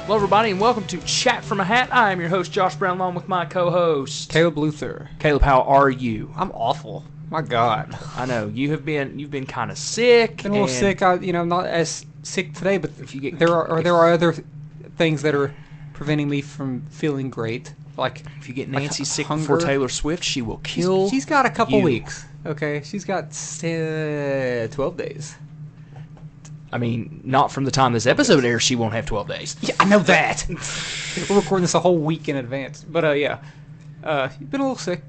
Hello, everybody, and welcome to Chat from a Hat. I am your host, Josh Brown, along with my co-host, Caleb Luther. Caleb, how are you? I'm awful. My God. I know you've been kind of sick. Been a little sick. I'm not as sick today, but if you get there are other things that are preventing me from feeling great. Like if you get Nancy sick hunger. before Taylor Swift, she will kill. She's got a couple you. weeks. Okay, she's got 12 days. I mean, not from the time this episode airs, she won't have 12 days. Yeah, I know that. We're recording this a whole week in advance. But, yeah. Been a little sick.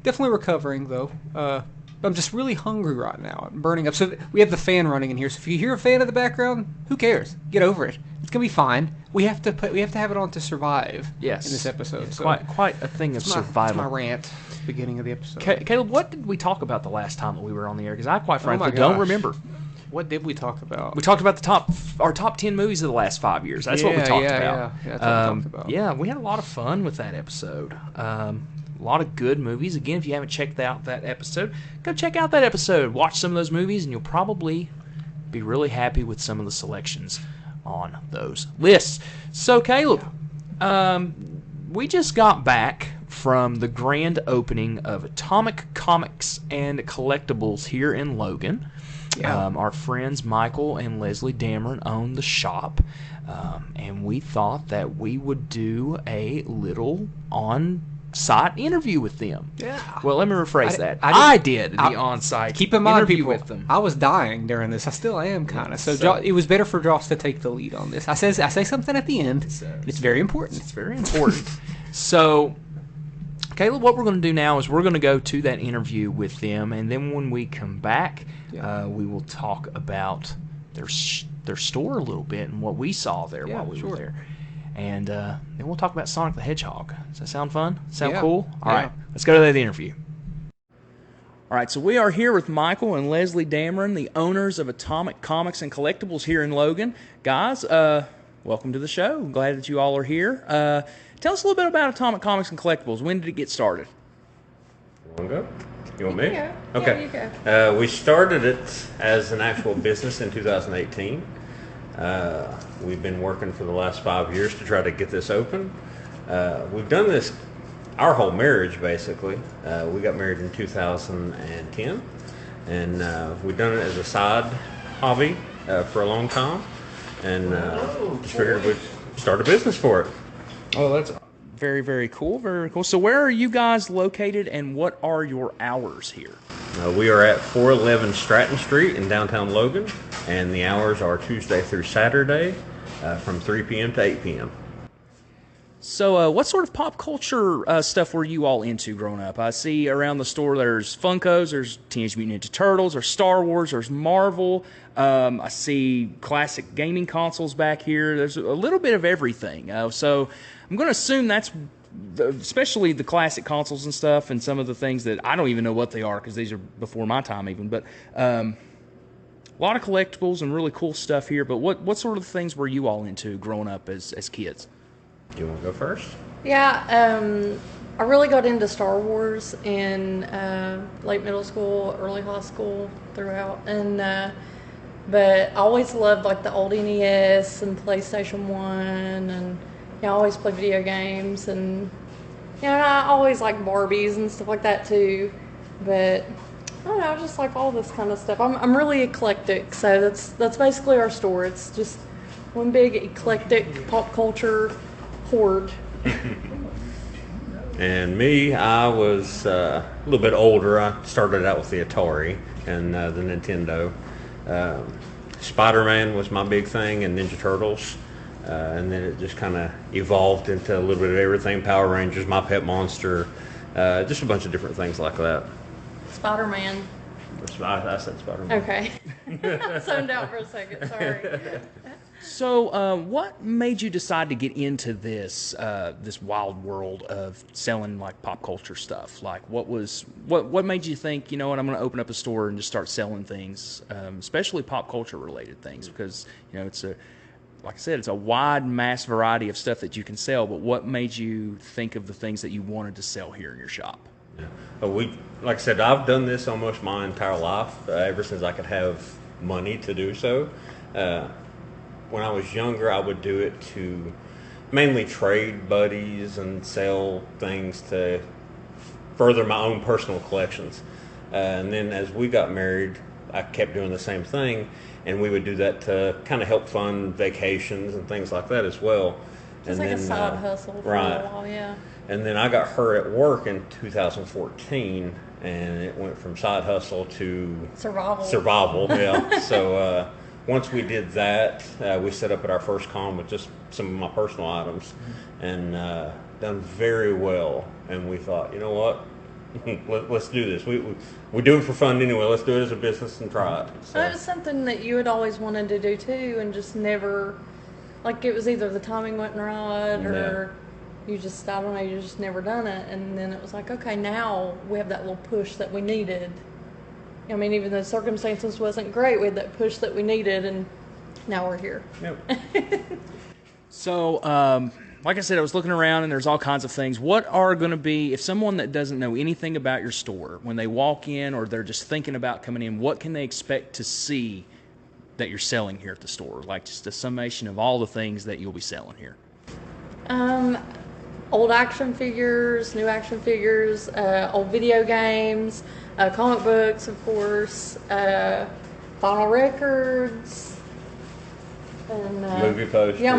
Definitely recovering, though. I'm just really hungry right now. I'm burning up. So we have the fan running in here. So if you hear a fan in the background, who cares? Get over it. It's going to be fine. We have to have it on to survive in this episode. Yes, so quite a thing of survival. That's my rant at the beginning of the episode. Caleb, what did we talk about the last time that we were on the air? Because I quite frankly don't remember. What did we talk about? We talked about our top 10 movies of the last 5 years. That's what we talked about. Yeah, that's what we talked about. Yeah, we had a lot of fun with that episode. A lot of good movies. Again, if you haven't checked out that episode, go check out that episode. Watch some of those movies, and you'll probably be really happy with some of the selections on those lists. So, Caleb, we just got back from the grand opening of Atomic Comics and Collectibles here in Logan. Yeah. Our friends Michael and Leslie Dameron own the shop, and we thought that we would do a little on-site interview with them. Yeah. Well, let me rephrase that. I did the on-site keep in mind, interview people, with them. I was dying during this. I still am, kind of. So it was better for Josh to take the lead on this. I say something at the end. It's very important. It's very important. So, Caleb, what we're going to do now is we're going to go to that interview with them, and then when we come back, we will talk about their store a little bit and what we saw there while we were there. And then we'll talk about Sonic the Hedgehog. Does that sound fun? Sound cool? All right, let's go to that interview. All right, so we are here with Michael and Leslie Dameron, the owners of Atomic Comics and Collectibles here in Logan. Guys, welcome to the show. I'm glad that you all are here. Tell us a little bit about Atomic Comics and Collectibles. When did it get started? You want to go? You want me? Yeah. Okay. Yeah, you go. We started it as an actual business in 2018. We've been working for the last 5 years to try to get this open. We've done this our whole marriage, basically. We got married in 2010, and we've done it as a side hobby for a long time, and just figured we'd start a business for it. Oh, that's very, very cool. Very cool. So where are you guys located, and what are your hours here? We are at 411 Stratton Street in downtown Logan, and the hours are Tuesday through Saturday from 3 p.m. to 8 p.m. So what sort of pop culture stuff were you all into growing up? I see around the store there's Funkos, there's Teenage Mutant Ninja Turtles, there's Star Wars, there's Marvel. I see classic gaming consoles back here. There's a little bit of everything. So I'm going to assume that's especially the classic consoles and stuff, and some of the things that I don't even know what they are because these are before my time even. But a lot of collectibles and really cool stuff here. But what sort of things were you all into growing up as kids? You want to go first? Yeah, I really got into Star Wars in late middle school, early high school, throughout, and but I always loved like the old NES and PlayStation 1, and I always played video games, and I always liked Barbies and stuff like that too. But I don't know, I just like all this kind of stuff. I'm really eclectic, so that's basically our store. It's just one big eclectic pop culture hoard. And me, I was a little bit older. I started out with the Atari and the Nintendo. Spider-Man was my big thing, and Ninja Turtles. And then it just kind of evolved into a little bit of everything. Power Rangers, My Pet Monster, just a bunch of different things like that. Spider-Man. I said Spider-Man. Okay. I zoned out for a second, sorry. So, what made you decide to get into this wild world of selling like pop culture stuff? Like, what made you think, you know what, I'm going to open up a store and just start selling things, especially pop culture related things? Because it's like I said, it's a wide mass variety of stuff that you can sell. But what made you think of the things that you wanted to sell here in your shop? Yeah. Like I said, I've done this almost my entire life, ever since I could have money to do so. When I was younger, I would do it to mainly trade buddies and sell things to further my own personal collections. And then as we got married, I kept doing the same thing, and we would do that to kind of help fund vacations and things like that as well. Just like a side hustle for right. a while, yeah. And then I got her at work in 2014, and it went from side hustle to survival. Yeah. So once we did that, we set up at our first con with just some of my personal items, and done very well. And we thought, you know what, let's do this. We do it for fun anyway. Let's do it as a business and try it. So. That was something that you had always wanted to do too, and just never, like, it was either the timing wasn't right or you just, I don't know, you just never done it. And then it was like, okay, now we have that little push that we needed. I mean, even though the circumstances wasn't great, we had that push that we needed, and now we're here. Yep. So, like I said, I was looking around, and there's all kinds of things. What are going to be, if someone that doesn't know anything about your store, when they walk in or they're just thinking about coming in, what can they expect to see that you're selling here at the store? Like just a summation of all the things that you'll be selling here. Old action figures, new action figures, old video games, comic books, of course, vinyl records, and movie posters. Yeah,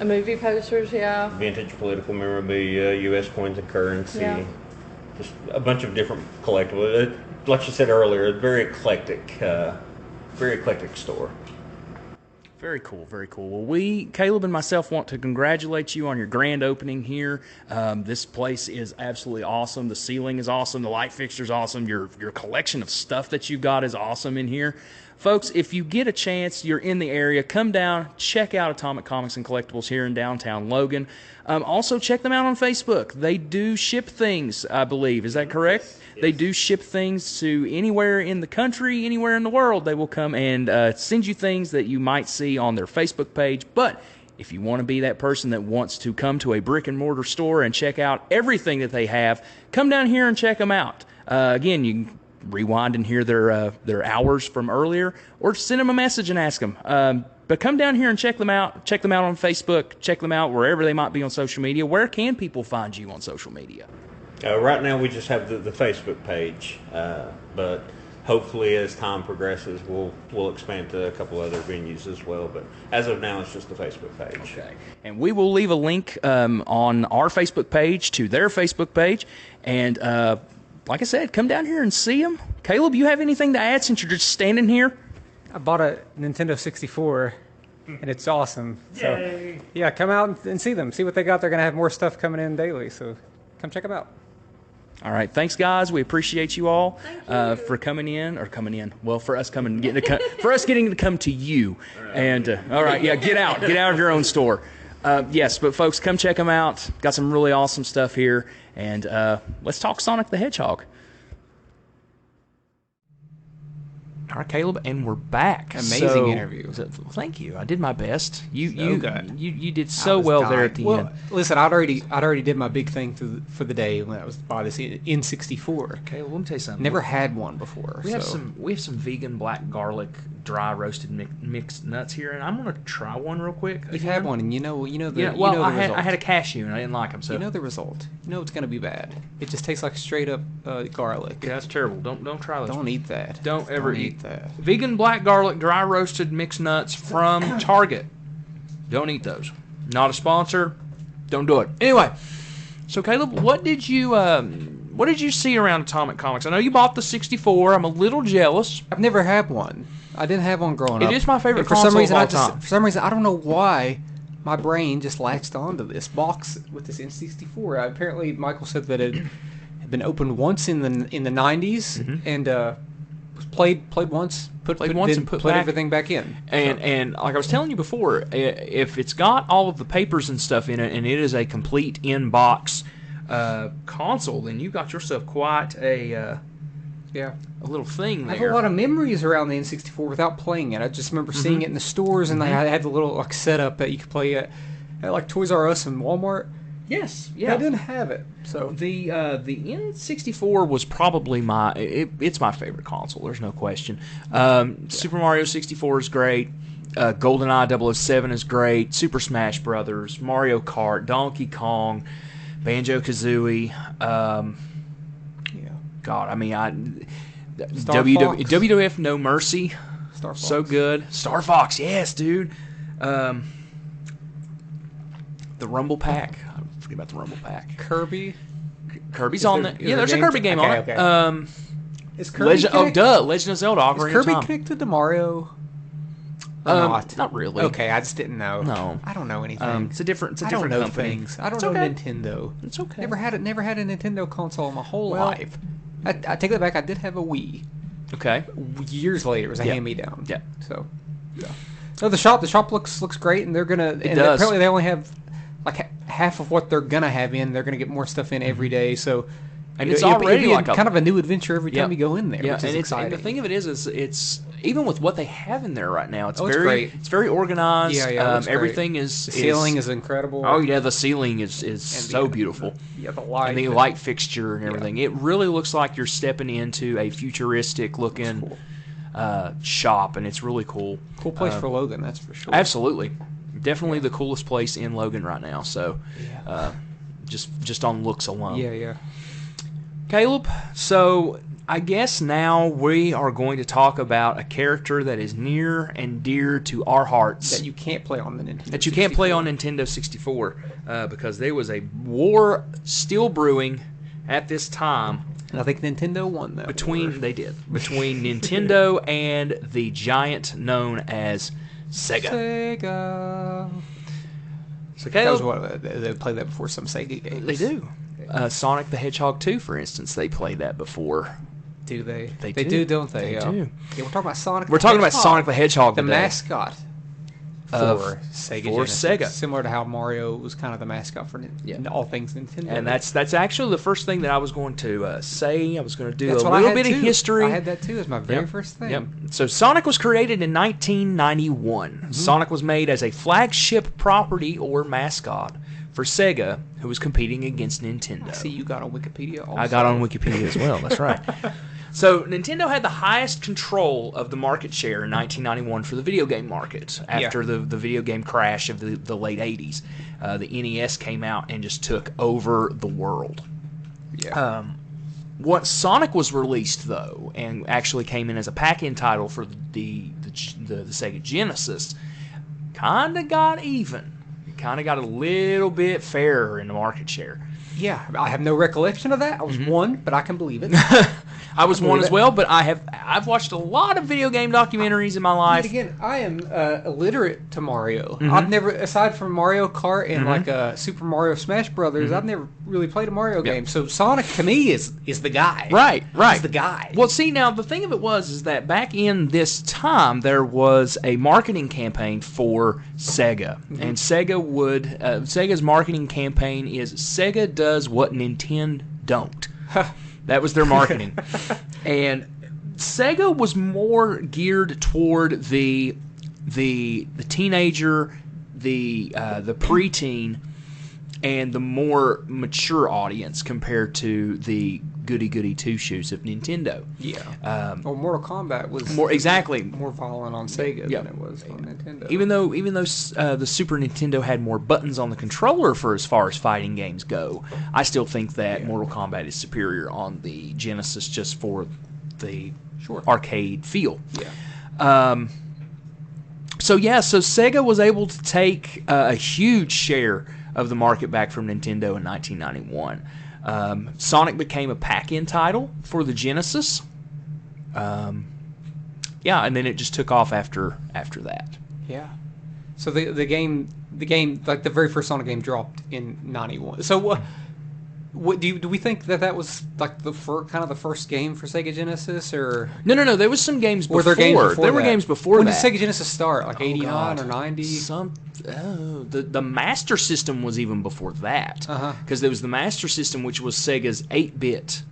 movie posters. Yeah. Vintage political memorabilia, U.S. coins and currency. Yeah. Just a bunch of different collectibles. Like you said earlier, a very eclectic store. Very cool, very cool. Well, Caleb and myself, want to congratulate you on your grand opening here. This place is absolutely awesome. The ceiling is awesome. The light fixture is awesome. Your collection of stuff that you got is awesome in here. Folks, if you get a chance, you're in the area, come down, check out Atomic Comics and Collectibles here in downtown Logan. Also, check them out on Facebook. They do ship things, I believe. Is that correct? Yes. They do ship things to anywhere in the country, anywhere in the world. They will come and send you things that you might see on their Facebook page. But if you want to be that person that wants to come to a brick and mortar store and check out everything that they have, come down here and check them out. Again, you can rewind and hear their hours from earlier, or send them a message and ask them. But come down here and check them out. Check them out on Facebook. Check them out wherever they might be on social media. Where can people find you on social media? Right now we just have the Facebook page, but hopefully as time progresses we'll expand to a couple other venues as well. But as of now, it's just the Facebook page. Okay. And we will leave a link on our Facebook page to their Facebook page. And like I said, come down here and see them. Caleb, you have anything to add since you're just standing here? I bought a Nintendo 64, and it's awesome. So, yeah, come out and see them. See what they got. They're going to have more stuff coming in daily, so come check them out. All right, thanks, guys. We appreciate you all for coming in. Well, for us getting to come to you. And all right, yeah, get out of your own store. Yes, but folks, come check them out. Got some really awesome stuff here, and let's talk Sonic the Hedgehog. All right, Caleb, and we're back. Amazing interview. Thank you. I did my best. You did so well there at the end. Listen, I'd already did my big thing for the day when I was by this N64. Okay, well, let me tell you something. Never had one before. We have some vegan black garlic dry roasted mixed nuts here, and I'm gonna try one real quick. You've had one, and you know the result. I had a cashew, and I didn't like them. So you know the result. You know it's gonna be bad. It just tastes like straight up garlic. Yeah, that's terrible. Don't try those. Don't eat that. Don't ever eat that. Vegan black garlic dry roasted mixed nuts from Target. Don't eat those. Not a sponsor. Don't do it. Anyway, so Caleb, what did you see around Atomic Comics? I know you bought the 64. I'm a little jealous. I've never had one. I didn't have one growing up. It is my favorite for console some reason, of all time. For some reason, I don't know why my brain just latched onto this box with this N64. Apparently, Michael said that it had been opened once in the 90s and was played once, put everything back in. And like I was telling you before, if it's got all of the papers and stuff in it, and it is a complete in-box console, then you got yourself quite a little thing there. I have a lot of memories around the N64 without playing it. I just remember seeing it in the stores, and they had the little setup that you could play at like Toys R Us and Walmart. Yes, yeah. I didn't have it. So the N64 was probably it's my favorite console. There's no question. Super Mario 64 is great. GoldenEye 007 is great. Super Smash Brothers, Mario Kart, Donkey Kong, Banjo-Kazooie. God, I mean, WWF No Mercy. Star Fox. So good. Star Fox, yes, dude. The Rumble Pack. I forget about the Rumble Pack. Kirby. Kirby's on there. Yeah, there's a Kirby game on it. Okay. Is Kirby Legend of Zelda: Ocarina Is Kirby of Time. connected to Mario? Or Not really. Okay, I just didn't know. No. I don't know anything. It's a different I don't know company. things. I don't It's know okay. Nintendo. It's okay. Never had a Nintendo console my whole Well- life. I take that back. I did have a Wii. Okay. Years later, it was a Yeah. hand-me-down. Yeah. So, yeah. So the shop looks great, and they're gonna. And does. apparently, they only have like half of what they're gonna have in. They're gonna get more stuff in every day. So, And you it's know, it'll already be like a- kind of a new adventure every time Yeah. you go in there. Yeah, which is and exciting. the thing of it is it's even with what they have in there right now, it's It's very great. it's very organized. Yeah, it looks great. Everything is The ceiling is incredible. Oh yeah, the ceiling is And so beautiful. Yeah, the light. And the light fixture and everything. It really looks like you're stepping into a futuristic looking Cool. shop, and it's really cool. Cool place for Logan, that's for sure. Absolutely, definitely the coolest place in Logan right now. So, just on looks alone. Yeah. Caleb, so I guess now we are going to talk about a character that is near and dear to our hearts. That you can't play on the Nintendo. That you can't play on Nintendo 64 because there was a war still brewing at this time And I think Nintendo won that. between war. between Nintendo and the giant known as Sega. Sega. So That was Caleb, what they played that before some Sega games. they do. Sonic the Hedgehog 2, for instance, they played that before. Do they? They They do. do, don't they? They Yeah. do. Yeah, we're talking about Sonic. We're the talking about Hedgehog, Sonic the Hedgehog the today. mascot Of- for Sega. for Genesis. Sega. Similar to how Mario was kind of the mascot for all things Nintendo. And that's actually the first thing that I was going to say. I was going to do That's a what I little had bit of too. history. I had that too as my very Yep. first thing. Yep. So Sonic was created in 1991. Mm-hmm. Sonic was made as a flagship property or mascot for Sega, who was competing against Nintendo. I see you got on Wikipedia. Also. I got on Wikipedia as well. That's right. So Nintendo had the highest control of the market share in 1991 for the video game market after the video game crash of the late 80s. The NES came out and just took over the world. Yeah. What Sonic was released though, and actually came in as a pack-in title for the Sega Genesis, kind of got even. Kind of got a little bit fairer in the market share. Yeah, I have no recollection of that. I was one, but I can believe it. I was one believe as it. well, but I've watched a lot of video game documentaries in my But life. again, I am illiterate to Mario. Mm-hmm. I've never, aside from Mario Kart and like Super Mario Smash Brothers, Mm-hmm. I've never really played a Mario game. So Sonic to me is the guy. Right. He's the guy. Well, see, now the thing of it is that back in this time there was a marketing campaign for Sega, and Sega's marketing campaign is Sega does what Nintendo don't. That was their marketing, and Sega was more geared toward the teenager, the preteen, and the more mature audience compared to the goody two shoes of Nintendo. Yeah. Well, Mortal Kombat was More exactly. more violent on Sega Yeah. than it was on Nintendo. Even though the Super Nintendo had more buttons on the controller for as far as fighting games go, I still think that Mortal Kombat is superior on the Genesis just for the arcade feel. Yeah. So Sega was able to take a huge share of the market back from Nintendo in 1991. Sonic became a pack-in title for the Genesis. And then it just took off after that. Yeah. So the game like the very first Sonic game dropped in '91. So what do we think that was like the kind of the first game for Sega Genesis, or No. There was some games before. were there games before? There were that? games before when that. did Sega Genesis start? Like '89 or God. '90? The Master System was even before that. Uh-huh. Because there was the Master System, which was Sega's 8-bit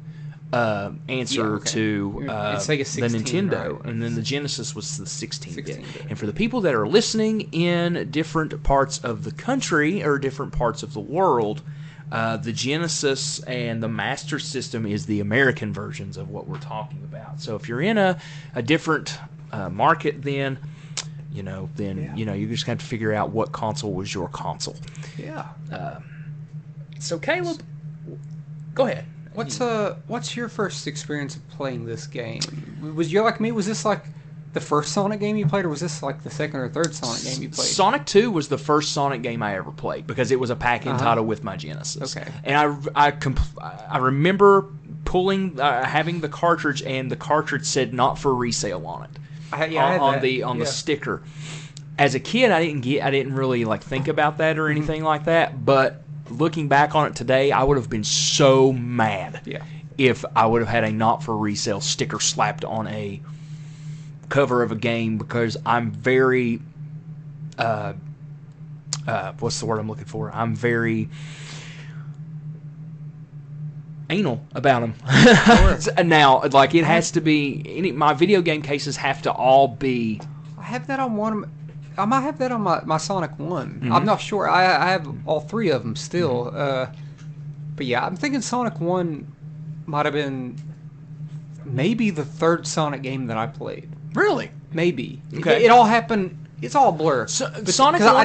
answer okay. to And Sega the 16, Nintendo, right? and then the Genesis was the 16-bit. 16-bit. And for the people that are listening in different parts of the country or different parts of the world, the Genesis and the Master System is the American versions of what we're talking about. So if you're in a different market, then then you just have to figure out what console was your console. Yeah. So Caleb, go ahead. What's your first experience of playing this game? Was you like me? Was this like the first Sonic game you played, or was this like the second or third Sonic game you played? Sonic 2 was the first Sonic game I ever played because it was a pack-in title with my Genesis. Okay. And I remember having the cartridge, and the cartridge said "not for resale" on it. On the sticker. As a kid, I didn't really like think about that or anything like that. But looking back on it today, I would have been so mad if I would have had a "not for resale" sticker slapped on a cover of a game, because I'm very what's the word I'm looking for? I'm very anal about them. Sure. Now, like, it has to be my video game cases have to all be. I have that on one. I might have that on my Sonic 1. I'm not sure. I have all three of them still. But yeah, I'm thinking Sonic 1 might have been maybe the third Sonic game that I played. Really? Maybe. Okay. It all happened. It's all blur. Sonic 1 I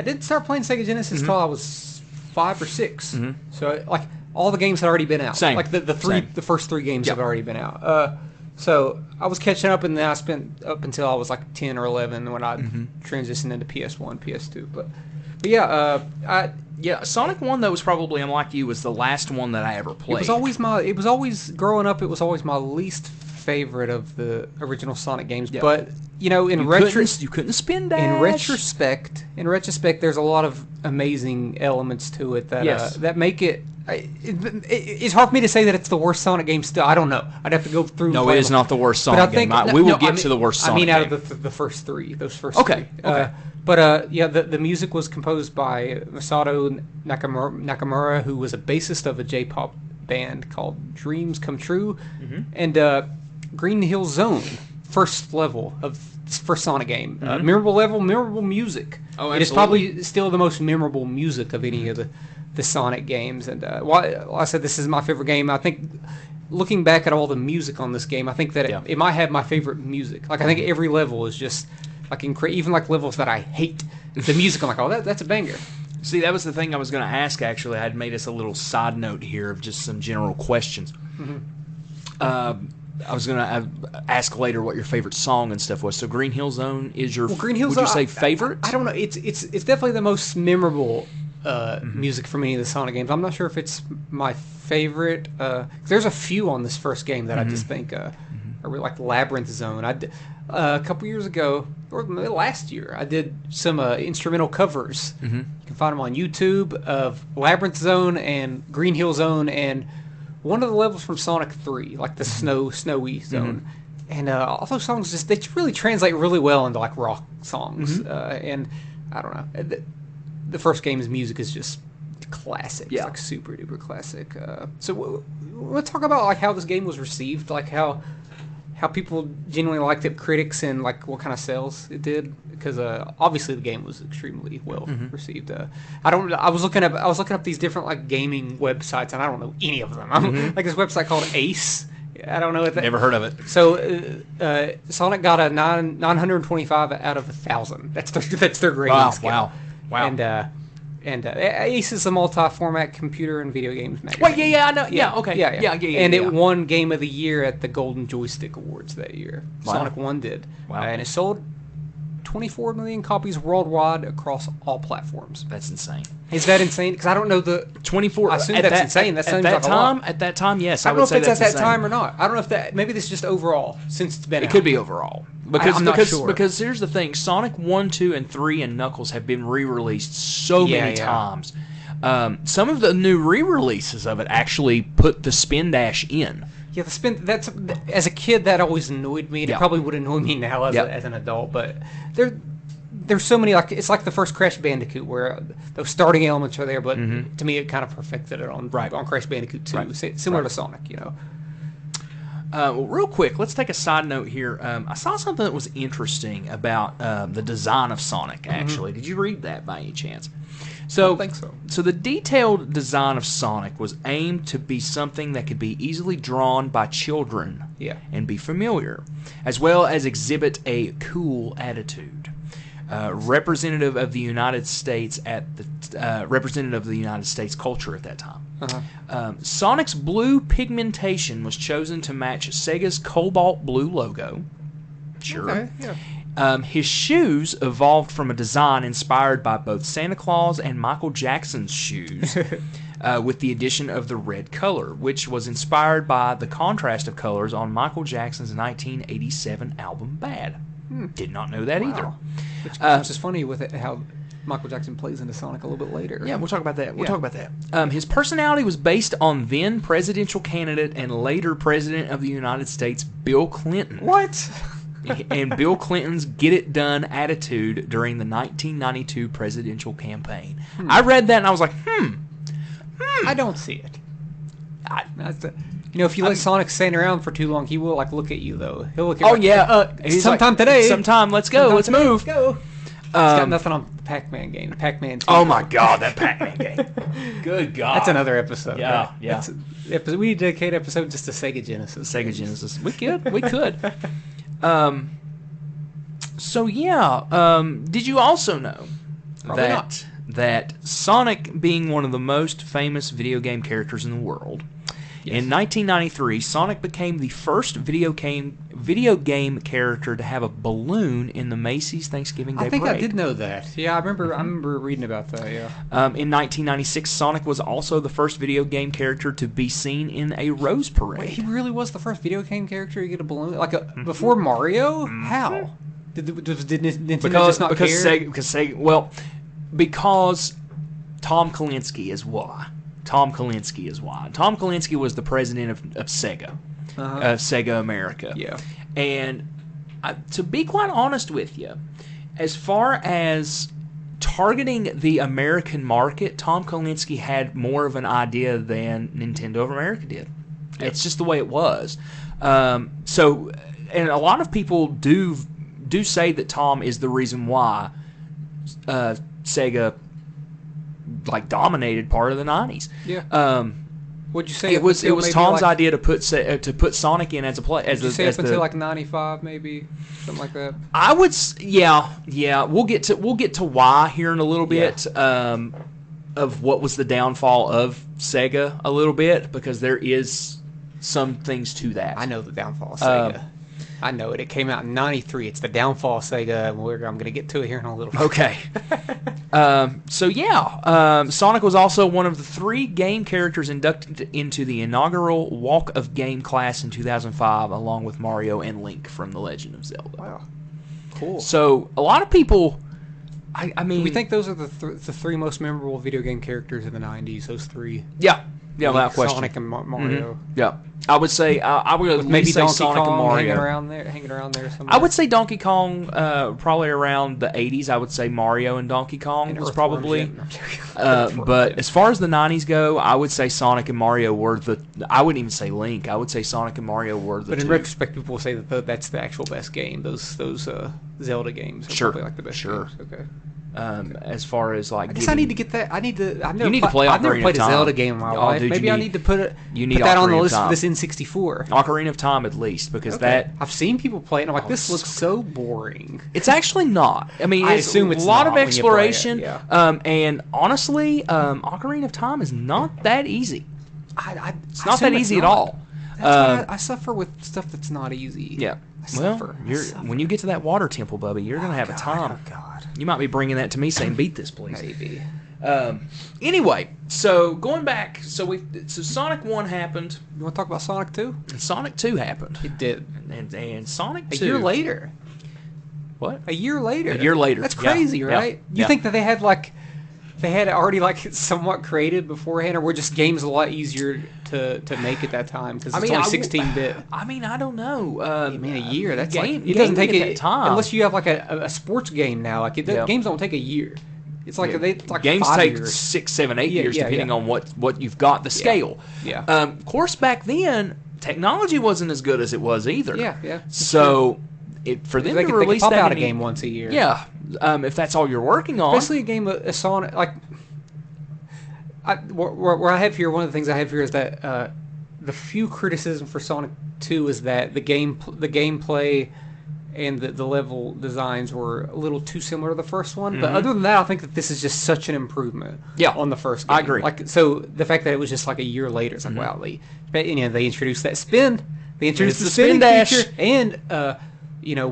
didn't start playing Sega Genesis until I was 5 or 6. So like all the games had already been out. Same. Like the first three games have already been out. So I was catching up, and then I spent up until I was like 10 or 11 when I transitioned into PS1, PS2. But yeah, Sonic 1 though was probably, unlike you, was the last one that I ever played. It was always growing up. It was always my least favorite of the original Sonic games. Yeah. But you couldn't spin dash. In retrospect, there's a lot of amazing elements to it that make it. It's hard for me to say that it's the worst Sonic game still. I don't know. I'd have to go through. No, it is not the worst Sonic game. We will get to the worst Sonic game. I mean, out of the first three. Those first three. Okay. But the music was composed by Masato Nakamura, who was a bassist of a J-pop band called Dreams Come True, and Green Hill Zone, first level of first Sonic game. Memorable level, memorable music. Oh, absolutely. It is probably still the most memorable music of any of the Sonic games. And while I said this is my favorite game, I think looking back at all the music on this game, I think that it might have my favorite music. Like I think every level is just like even like levels that I hate, the music I'm like, oh, that's a banger. See, that was the thing I was going to ask. Actually, I had made us a little side note here of just some general questions. I was going to ask later what your favorite song and stuff was. So Green Hill Zone is your Green Hill would Zone, you say favorite? I don't know. It's definitely the most memorable music for me in the Sonic games. I'm not sure if it's my favorite. There's a few on this first game that I just think are really like Labyrinth Zone. A couple years ago, or last year, I did some instrumental covers. You can find them on YouTube of Labyrinth Zone and Green Hill Zone and one of the levels from Sonic 3, like the snowy zone. And all those songs they really translate really well into like rock songs. And I don't know, the first game's music is just classic. It's like super duper classic. So we'll talk about like how this game was received, like how people genuinely liked it, critics, and like what kind of sales it did, because obviously the game was extremely well received. I was looking up these different like gaming websites, and I don't know any of them. Like this website called Ace. I don't know if never heard of it. So Sonic got a 925 out of 1,000. That's their grading scale. Wow. And Ace is a multi-format computer and video games magazine. Wait, I know. Yeah. And it won Game of the Year at the Golden Joystick Awards that year. Wow. Sonic 1 did. Wow. And it sold 24 million copies worldwide across all platforms. That's insane. Is that insane? Because I don't know the 24. I assume that's insane. That seems like a lot. At that time, yes. I don't know if it's at that insane. time or not. I don't know if that. Maybe this is just overall since it's been. It could be overall. I'm not sure. Because here's the thing: Sonic 1, 2, and 3 and Knuckles have been re-released so many times. Some of the new re-releases of it actually put the spin dash in. Yeah, the spin. That's as a kid that always annoyed me. And it probably would annoy me now as an adult. But there's so many, like it's like the first Crash Bandicoot where those starting elements are there, but to me it kind of perfected it on Crash Bandicoot 2, similar to Sonic, Real quick, let's take a side note here. I saw something that was interesting about the design of Sonic, actually. Did you read that by any chance? So, I don't think so. So the detailed design of Sonic was aimed to be something that could be easily drawn by children and be familiar, as well as exhibit a cool attitude. Representative of the United States representative of the United States culture at that time. Sonic's blue pigmentation was chosen to match Sega's cobalt blue logo. Sure. Okay, yeah. His shoes evolved from a design inspired by both Santa Claus and Michael Jackson's shoes, with the addition of the red color, which was inspired by the contrast of colors on Michael Jackson's 1987 album Bad. Did not know that either. Which is funny with it, how Michael Jackson plays into Sonic a little bit later. Yeah, we'll talk about that. Talk about that. His personality was based on then presidential candidate and later president of the United States, Bill Clinton. What? And Bill Clinton's get it done attitude during the 1992 presidential campaign. I read that and I was like, I don't see it. If you let Sonic stand around for too long, he will look at you though. He'll look at He's sometime like, today. Sometime, let's go. Let's move. Go. It's got nothing on the Pac-Man game. Pac-Man 2. Oh my God, that Pac-Man game. Good God. That's another episode. Yeah, right? yeah. We need to dedicate an episode just to Sega Genesis. Sega Genesis. We could. Did you also know that Sonic, being one of the most famous video game characters in the world, in 1993, Sonic became the first video game character to have a balloon in the Macy's Thanksgiving Day Parade. I did know that. Yeah, I remember reading about that. Yeah. In 1996, Sonic was also the first video game character to be seen in a Rose Parade. Wait, he really was the first video game character to get a balloon, before Mario? How? Did Nintendo just not care? Because Tom Kalinske is why. Tom Kalinske was the president of Sega, Sega America. Yeah. And to be quite honest with you, as far as targeting the American market, Tom Kalinske had more of an idea than Nintendo of America did. Yep. It's just the way it was. And a lot of people do say that Tom is the reason why Sega dominated part of the 90s. Yeah. Would you say it was Tom's idea to put Sonic in as a play as Would you say up until 95 maybe, something like that? I would yeah. We'll get to why here in a little bit of what was the downfall of Sega a little bit, because there is some things to that. I know the downfall of Sega. I know it. It came out in 93. It's the downfall of Sega, and I'm going to get to it here in a little bit. Okay. Sonic was also one of the 3 game characters inducted into the inaugural Walk of Game class in 2005, along with Mario and Link from The Legend of Zelda. Wow. Cool. So, a lot of people... I mean... Do we think those are the 3 most memorable video game characters in the 90s, those 3? Yeah. Yeah, without question. Sonic and Mario. Mm-hmm. Yeah. I would say I would at maybe least say Donkey Sonic Kong and Mario. hanging around there somewhere. I would say Donkey Kong probably around the 80s. I would say Mario and Donkey Kong was probably. But as far as the 90s go, I would say Sonic and Mario were the. I wouldn't even say Link. I would say Sonic and Mario were the. But in two. retrospect, people will say that that's the actual best game. Those Zelda games are probably the best games. Okay. As far as I guess I need to get that. I've never played a Zelda game in my life. Dude, maybe I need to put that on the list for this N64. Ocarina of Time, at least, because that I've seen people play it, and I'm like, this looks so boring. It's actually not. I mean, I assume it's a lot not of exploration. When you play it, and honestly, Ocarina of Time is not that easy. It's not that easy at all. That's why I suffer with stuff that's not easy. Yeah. When you get to that water temple, Bubby, you're going to have a time. Oh, God. You might be bringing that to me saying, beat this, please. Maybe. Anyway, so going back, so Sonic 1 happened. You want to talk about Sonic 2? And Sonic 2 happened. It did. And Sonic 2. A year later. What? A year later. A year later. That's crazy, right? Yeah. You think that they had already somewhat created beforehand, or were just games a lot easier to make at that time because it's only 16-bit? I mean, I don't know. I mean, a year. That's it doesn't take that time unless you have a sports game now. Games don't take a year. It's games 5 take years. 6, 7, 8 years depending on what you've got the scale. Yeah. Of course, back then technology wasn't as good as it was either. Yeah. So for them to release pop that out a in game once a year. Yeah, if that's all you're working on, especially a game of Sonic. Like, where I have here, one of the things I have here is that the few criticism for Sonic 2 is that the gameplay and the level designs were a little too similar to the first one. But other than that, I think that this is just such an improvement on the first game. I agree. Like, so the fact that it was just like a year later, it's like, wow, they introduced that spin. They introduced the spin dash. feature. And,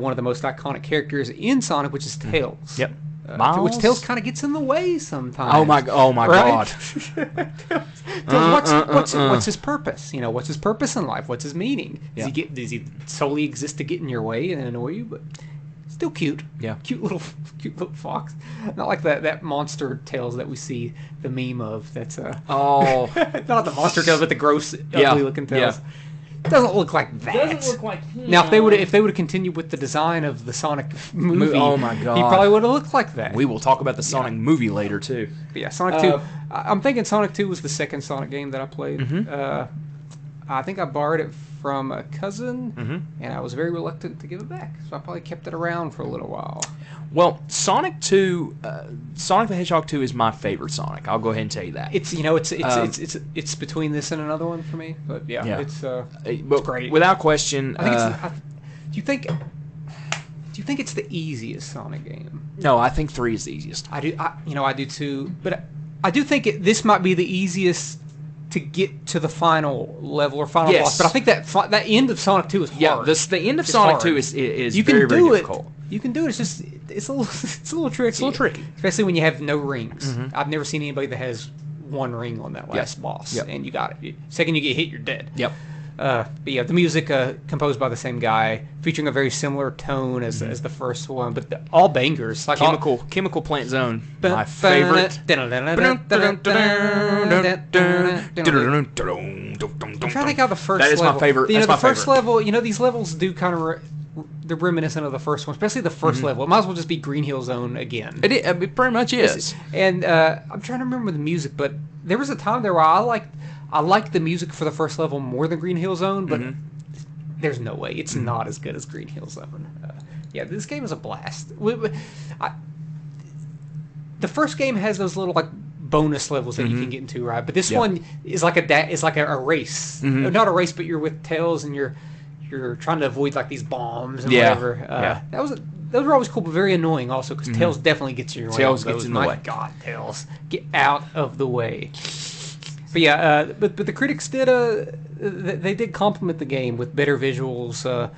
one of the most iconic characters in Sonic, which is Tails. Yep. Which Tails kind of gets in the way sometimes. Oh my right? God! Tails, what's his purpose? What's his purpose in life? What's his meaning? Does he solely exist to get in your way and annoy you? But still cute. Yeah. Cute little fox. Not like that monster Tails that we see the meme of. That's not the monster Tails, but the gross, ugly looking Tails. Yeah. It doesn't look like that. Doesn't look like him. Now, if they would have continued with the design of the Sonic movie, oh my God, he probably would have looked like that. We will talk about the Sonic movie later too. But yeah, Sonic 2. I'm thinking Sonic 2 was the second Sonic game that I played. I think I borrowed it from a cousin, and I was very reluctant to give it back, so I probably kept it around for a little while. Well, Sonic 2, Sonic the Hedgehog 2 is my favorite Sonic. I'll go ahead and tell you that. It's between this and another one for me, but it's great without question. Do you think it's the easiest Sonic game? No, I think 3 is the easiest. I do too, but I do think this might be the easiest to get to the final level or final boss. But I think that end of Sonic 2 is hard. Yeah, the end of Sonic 2 is very, very difficult. You can do it. It's a little tricky. It's a little tricky, especially when you have no rings. I've never seen anybody that has one ring on that last boss, and you got it. Second you get hit, you're dead. Yep. But yeah, the music composed by the same guy, featuring a very similar tone as the first one, but all bangers. Like Chemical Plant Zone, my favorite. I'm trying to think how the first That is level, my favorite. That's the first level, these levels do kind of they're reminiscent of the first one, especially the first level. It might as well just be Green Hill Zone again. It pretty much is. And I'm trying to remember the music, but there was a time there where I liked the music for the first level more than Green Hill Zone, but there's no way it's not as good as Green Hill Zone. This game is a blast. The first game has those little bonus levels that you can get into, right? But this one is like a race. Not a race, but you're with Tails and you're trying to avoid these bombs and whatever. Those were always cool, but very annoying also because Tails definitely gets in your way. Tails gets in the way. My God, Tails, get out of the way. But yeah, but the critics did they did compliment the game with better visuals,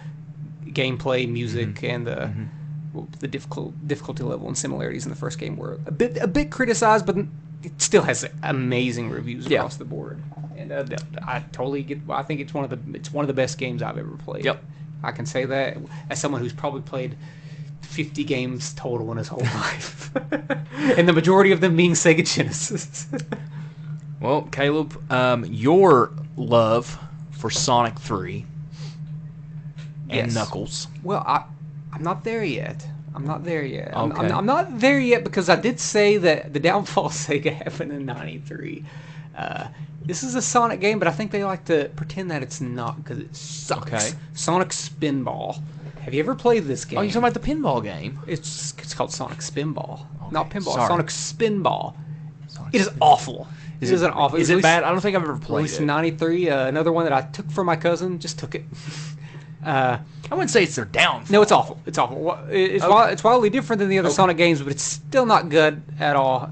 gameplay, music, and the difficulty level and similarities in the first game were a bit criticized, but it still has amazing reviews across the board. And I totally get. I think it's one of the best games I've ever played. Yep, I can say that as someone who's probably played 50 games total in his whole life, and the majority of them being Sega Genesis. Well, Caleb, your love for Sonic 3 and Knuckles. Well, I'm not there yet. I'm not there yet. Okay. I'm not there yet because I did say that the downfall of Sega happened in '93. This is a Sonic game, but I think they like to pretend that it's not because it sucks. Okay. Sonic Spinball. Have you ever played this game? Oh, you're talking about the pinball game? It's called Sonic Spinball. Not pinball. Sorry. Sonic Spinball. It is awful. Is it bad? I don't think I've ever played it. Released in '93. Another one that I took from my cousin. Just took it. I wouldn't say it's their downfall. No, it's awful. It's awful. It's wildly different than the other Sonic games, but it's still not good at all.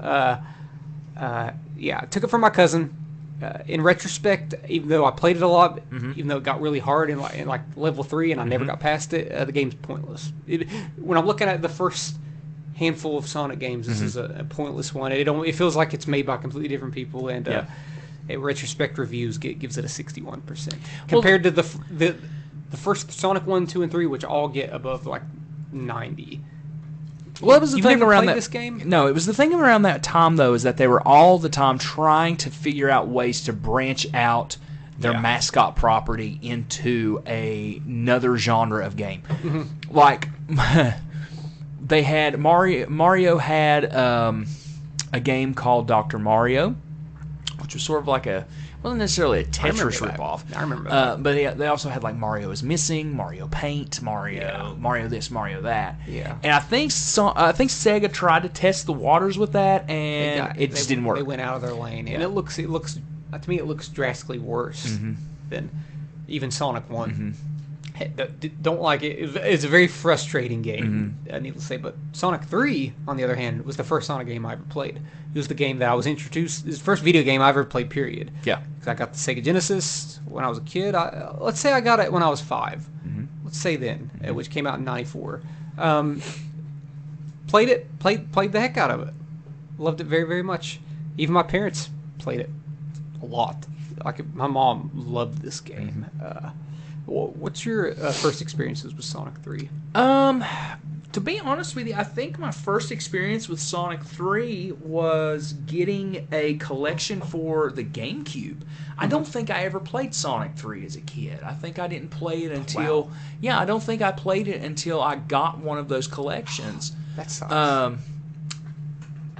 I took it from my cousin. In retrospect, even though I played it a lot, even though it got really hard in level 3 and I never got past it, the game's pointless. When I'm looking at the first handful of Sonic games, this is a pointless one. It feels like it's made by completely different people, and retrospect reviews gives it a 61% compared to the first Sonic 1, 2, and 3, which all get above 90. Well, that was the thing around this game? No, it was the thing around that time though, is that they were all the time trying to figure out ways to branch out their mascot property into another genre of game. Like they had Mario had a game called Dr. Mario, which was sort of like wasn't necessarily a Tetris ripoff. I remember that. But they also had like Mario is Missing, Mario Paint, Mario this, Mario that. Yeah. And I think Sega tried to test the waters with that, and it just didn't work. They went out of their lane, and it looks to me it looks drastically worse than even Sonic 1. Don't like it. It's a very frustrating game, needless to say. But Sonic 3, on the other hand, was the first Sonic game I ever played. It was the game that I was introduced. It was the first video game I ever played, period. Yeah. Because I got the Sega Genesis when I was a kid. Let's say I got it when I was 5. Let's say then, which came out in '94. Played the heck out of it. Loved it very, very much. Even my parents played it a lot. Like my mom loved this game. What's your first experiences with Sonic 3? To be honest with you, I think my first experience with Sonic 3 was getting a collection for the GameCube. I don't think I ever played Sonic 3 as a kid. I think I didn't play it until... Wow. Yeah, I don't think I played it until I got one of those collections. That sucks.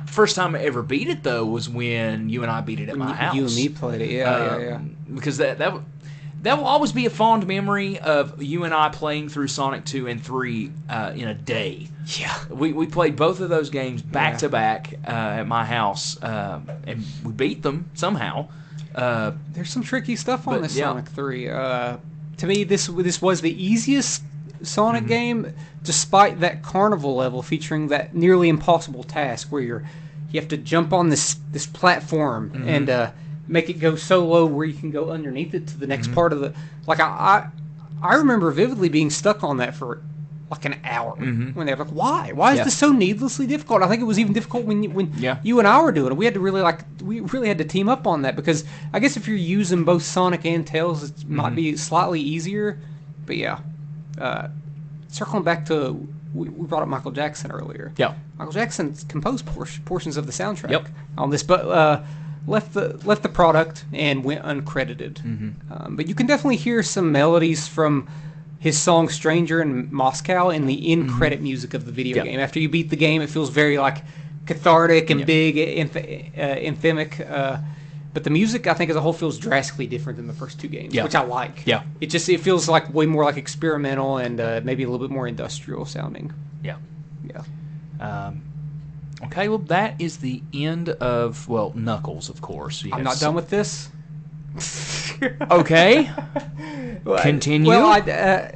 First time I ever beat it, though, was when you and I beat it at my house. You and me played it, yeah. Because that will always be a fond memory of you and I playing through Sonic 2 and 3 in a day. Yeah. We played both of those games back to back at my house, and we beat them somehow. There's some tricky stuff on this Sonic 3. To me, this was the easiest Sonic game, despite that carnival level featuring that nearly impossible task where you have to jump on this platform and make it go so low where you can go underneath it to the next part of the... Like, I remember vividly being stuck on that for like an hour. When they were like, why? Why is this so needlessly difficult? I think it was even difficult when you and I were doing it. We had to really had to team up on that, because I guess if you're using both Sonic and Tails, it might be slightly easier. But yeah. Circling back to... We brought up Michael Jackson earlier. Yeah. Michael Jackson composed portions of the soundtrack on this, but... left the product and went uncredited. But you can definitely hear some melodies from his song "Stranger in Moscow" in the in-credit music of the video game. After you beat the game, it feels very like cathartic and big, anthemic. But the music, I think, as a whole, feels drastically different than the first two games, which I like. Yeah, it feels like way more like experimental and maybe a little bit more industrial sounding. Yeah. Okay, well, that is the end of, Knuckles, of course. I'm not done with this. Okay. Continue. Well, I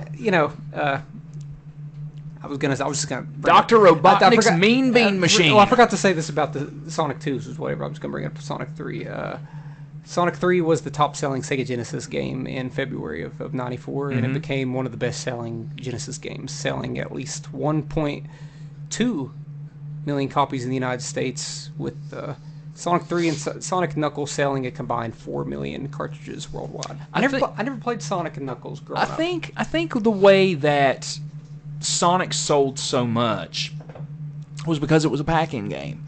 was just gonna Dr. Robotnik's Mean Bean Machine. Well, I forgot to say this about the Sonic 2s was whatever. I was gonna bring up Sonic 3. Sonic 3 was the top-selling Sega Genesis game in February of '94, and it became one of the best-selling Genesis games, selling at least 1.2 million copies in the United States, with Sonic 3 and Sonic Knuckles selling a combined 4 million cartridges worldwide. I never played Sonic and Knuckles growing up. I think the way that Sonic sold so much was because it was a pack-in game.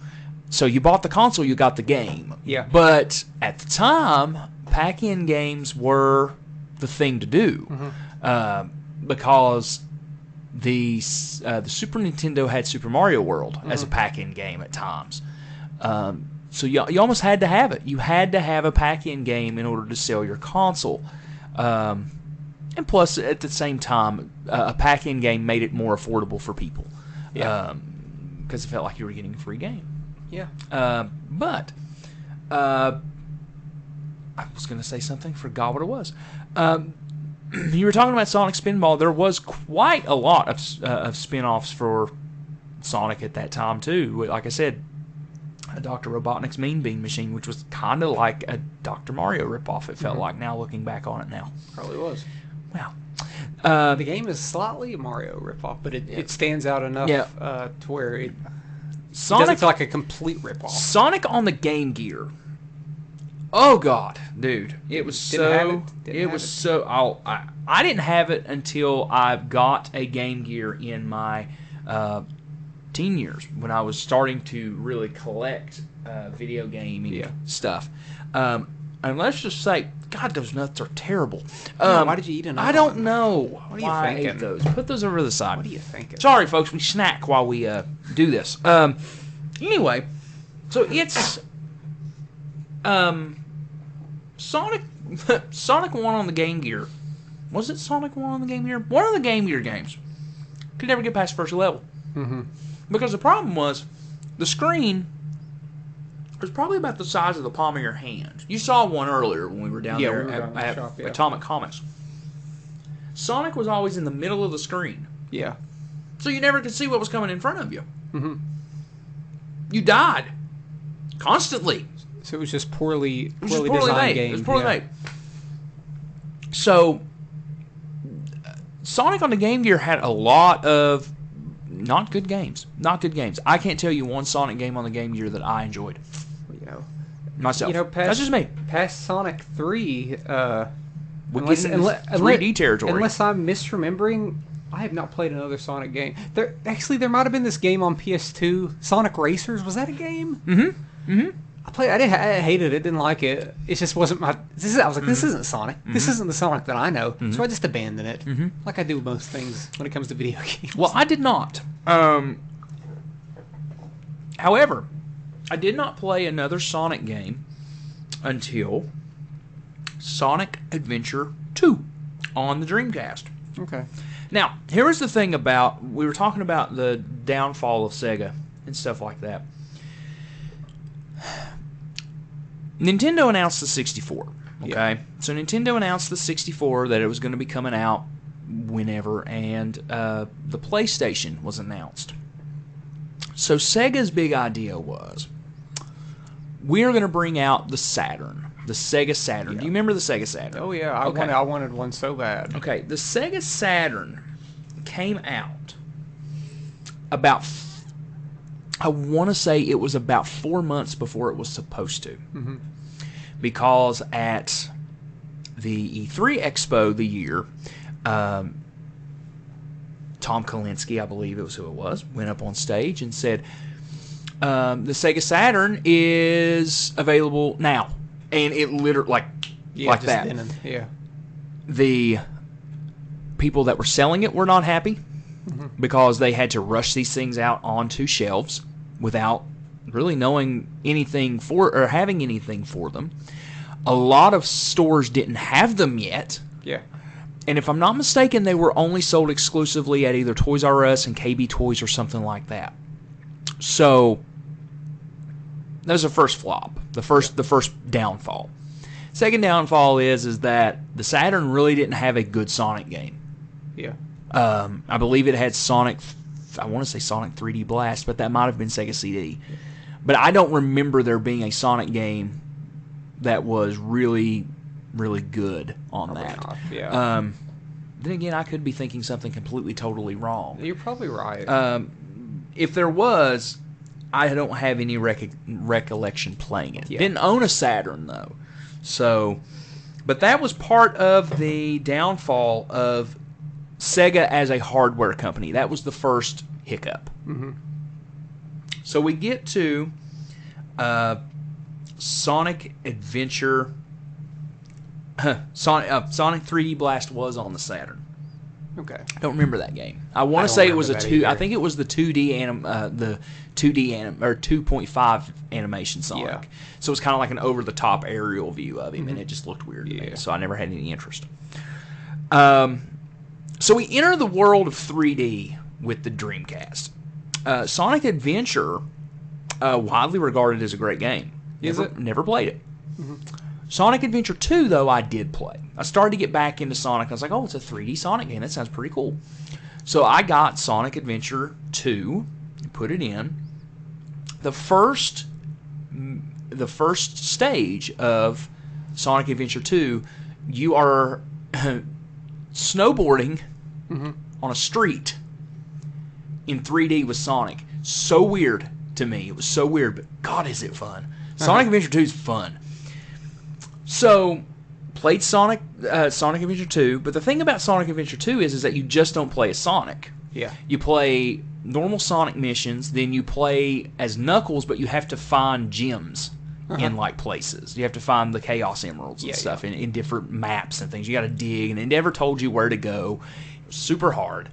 So you bought the console, you got the game. Yeah. But at the time, pack-in games were the thing to do, because the Super Nintendo had Super Mario World as a pack-in game at times. So you almost had to have it. You had to have a pack-in game in order to sell your console. And plus, at the same time, a pack-in game made it more affordable for people. Yeah. Because it felt like you were getting a free game. Yeah. But I was going to say something, forgot what it was. You were talking about Sonic Spinball. There was quite a lot of spin-offs for Sonic at that time, too. Like I said, Dr. Robotnik's Mean Bean Machine, which was kind of like a Dr. Mario ripoff, it felt like, now looking back on it now. Probably was. Wow. The game is slightly a Mario ripoff, but it stands out enough to where it doesn't feel like a complete ripoff. Sonic on the Game Gear. Oh God, dude! It was so. I didn't have it until I got a Game Gear in my teen years, when I was starting to really collect video gaming stuff. And let's just say, God, those nuts are terrible. Why did you eat another I don't know. What are you thinking? I ate those. Put those over to the side. What are you thinking? Sorry, folks. We snack while we do this. Anyway, so it's Sonic Sonic 1 on the Game Gear. Was it Sonic 1 on the Game Gear? One of the Game Gear games. Could never get past first level. Mm-hmm. Because the problem was, the screen was probably about the size of the palm of your hand. You saw one earlier when we were down there at shop, yeah. Atomic Comics. Sonic was always in the middle of the screen. Yeah. So you never could see what was coming in front of you. Mm-hmm. You died. Constantly. So it was just poorly Poorly designed made. game. It was poorly made. So, Sonic on the Game Gear had a lot of not good games. Not good games. I can't tell you one Sonic game on the Game Gear that I enjoyed. You know, Myself. past, That's just me. Past Sonic 3, We get into 3D territory. Unless I'm misremembering, I have not played another Sonic game. There might have been this game on PS2, Sonic Racers. Was that a game? Mm-hmm. Mm-hmm. I hated it. Didn't like it. It just wasn't my. I was like, this isn't Sonic. This isn't the Sonic that I know. So I just abandoned it, like I do with most things when it comes to video games. Well, I did not. However, I did not play another Sonic game until Sonic Adventure 2 on the Dreamcast. Okay. Now, here is the thing about, we were talking about the downfall of Sega and stuff like that. Nintendo announced the 64, okay? Yeah. So Nintendo announced the 64, that it was going to be coming out whenever, and the PlayStation was announced. So Sega's big idea was, we're going to bring out the Saturn, the Sega Saturn. Yeah. Do you remember the Sega Saturn? Oh yeah, I wanted one so bad. Okay, the Sega Saturn came out about, I want to say it was about 4 months before it was supposed to. Mm-hmm. Because at the E3 Expo the year, Tom Kalinske, I believe it was who it was, went up on stage and said, the Sega Saturn is available now. And it literally, like that. Yeah. The people that were selling it were not happy because they had to rush these things out onto shelves without really knowing anything for, or having anything for them. A lot of stores didn't have them yet. Yeah. And if I'm not mistaken, they were only sold exclusively at either Toys R Us and KB Toys or something like that. So that was the first flop, the first downfall. Second downfall is that the Saturn really didn't have a good Sonic game. Yeah. I believe it had Sonic, I want to say Sonic 3D Blast, but that might have been Sega CD. But I don't remember there being a Sonic game that was really, really good on Probably that. not, yeah. Then again, I could be thinking something completely, totally wrong. You're probably right. If there was, I don't have any recollection playing it. Yeah. Didn't own a Saturn, though. So, but that was part of the downfall of Sega as a hardware company. That was the first hiccup. Mm-hmm. So we get to Sonic Adventure. Sonic 3D Blast was on the Saturn. Okay. I don't remember that game. I want I to don't say it was a remember that 2. I either. think it was the 2D or 2.5 animation Sonic. Yeah. So it was kind of like an over the top aerial view of him, and it just looked weird to me. Yeah. So I never had any interest. So we enter the world of 3D with the Dreamcast. Sonic Adventure, widely regarded as a great game. Is it? Never played it. Sonic Adventure 2, though, I did play. I started to get back into Sonic. I was like, oh, it's a 3D Sonic game. That sounds pretty cool. So I got Sonic Adventure 2, put it in. The first stage of Sonic Adventure 2, you are snowboarding on a street in 3D with Sonic. So weird to me. It was so weird, but God, is it fun. Sonic Adventure 2 is fun. So, played Sonic Adventure 2, but the thing about Sonic Adventure 2 is that you just don't play as Sonic. Yeah. You play normal Sonic missions, then you play as Knuckles, but you have to find gems in like places. You have to find the Chaos Emeralds and stuff in different maps and things. You got to dig, and it never told you where to go. It was super hard.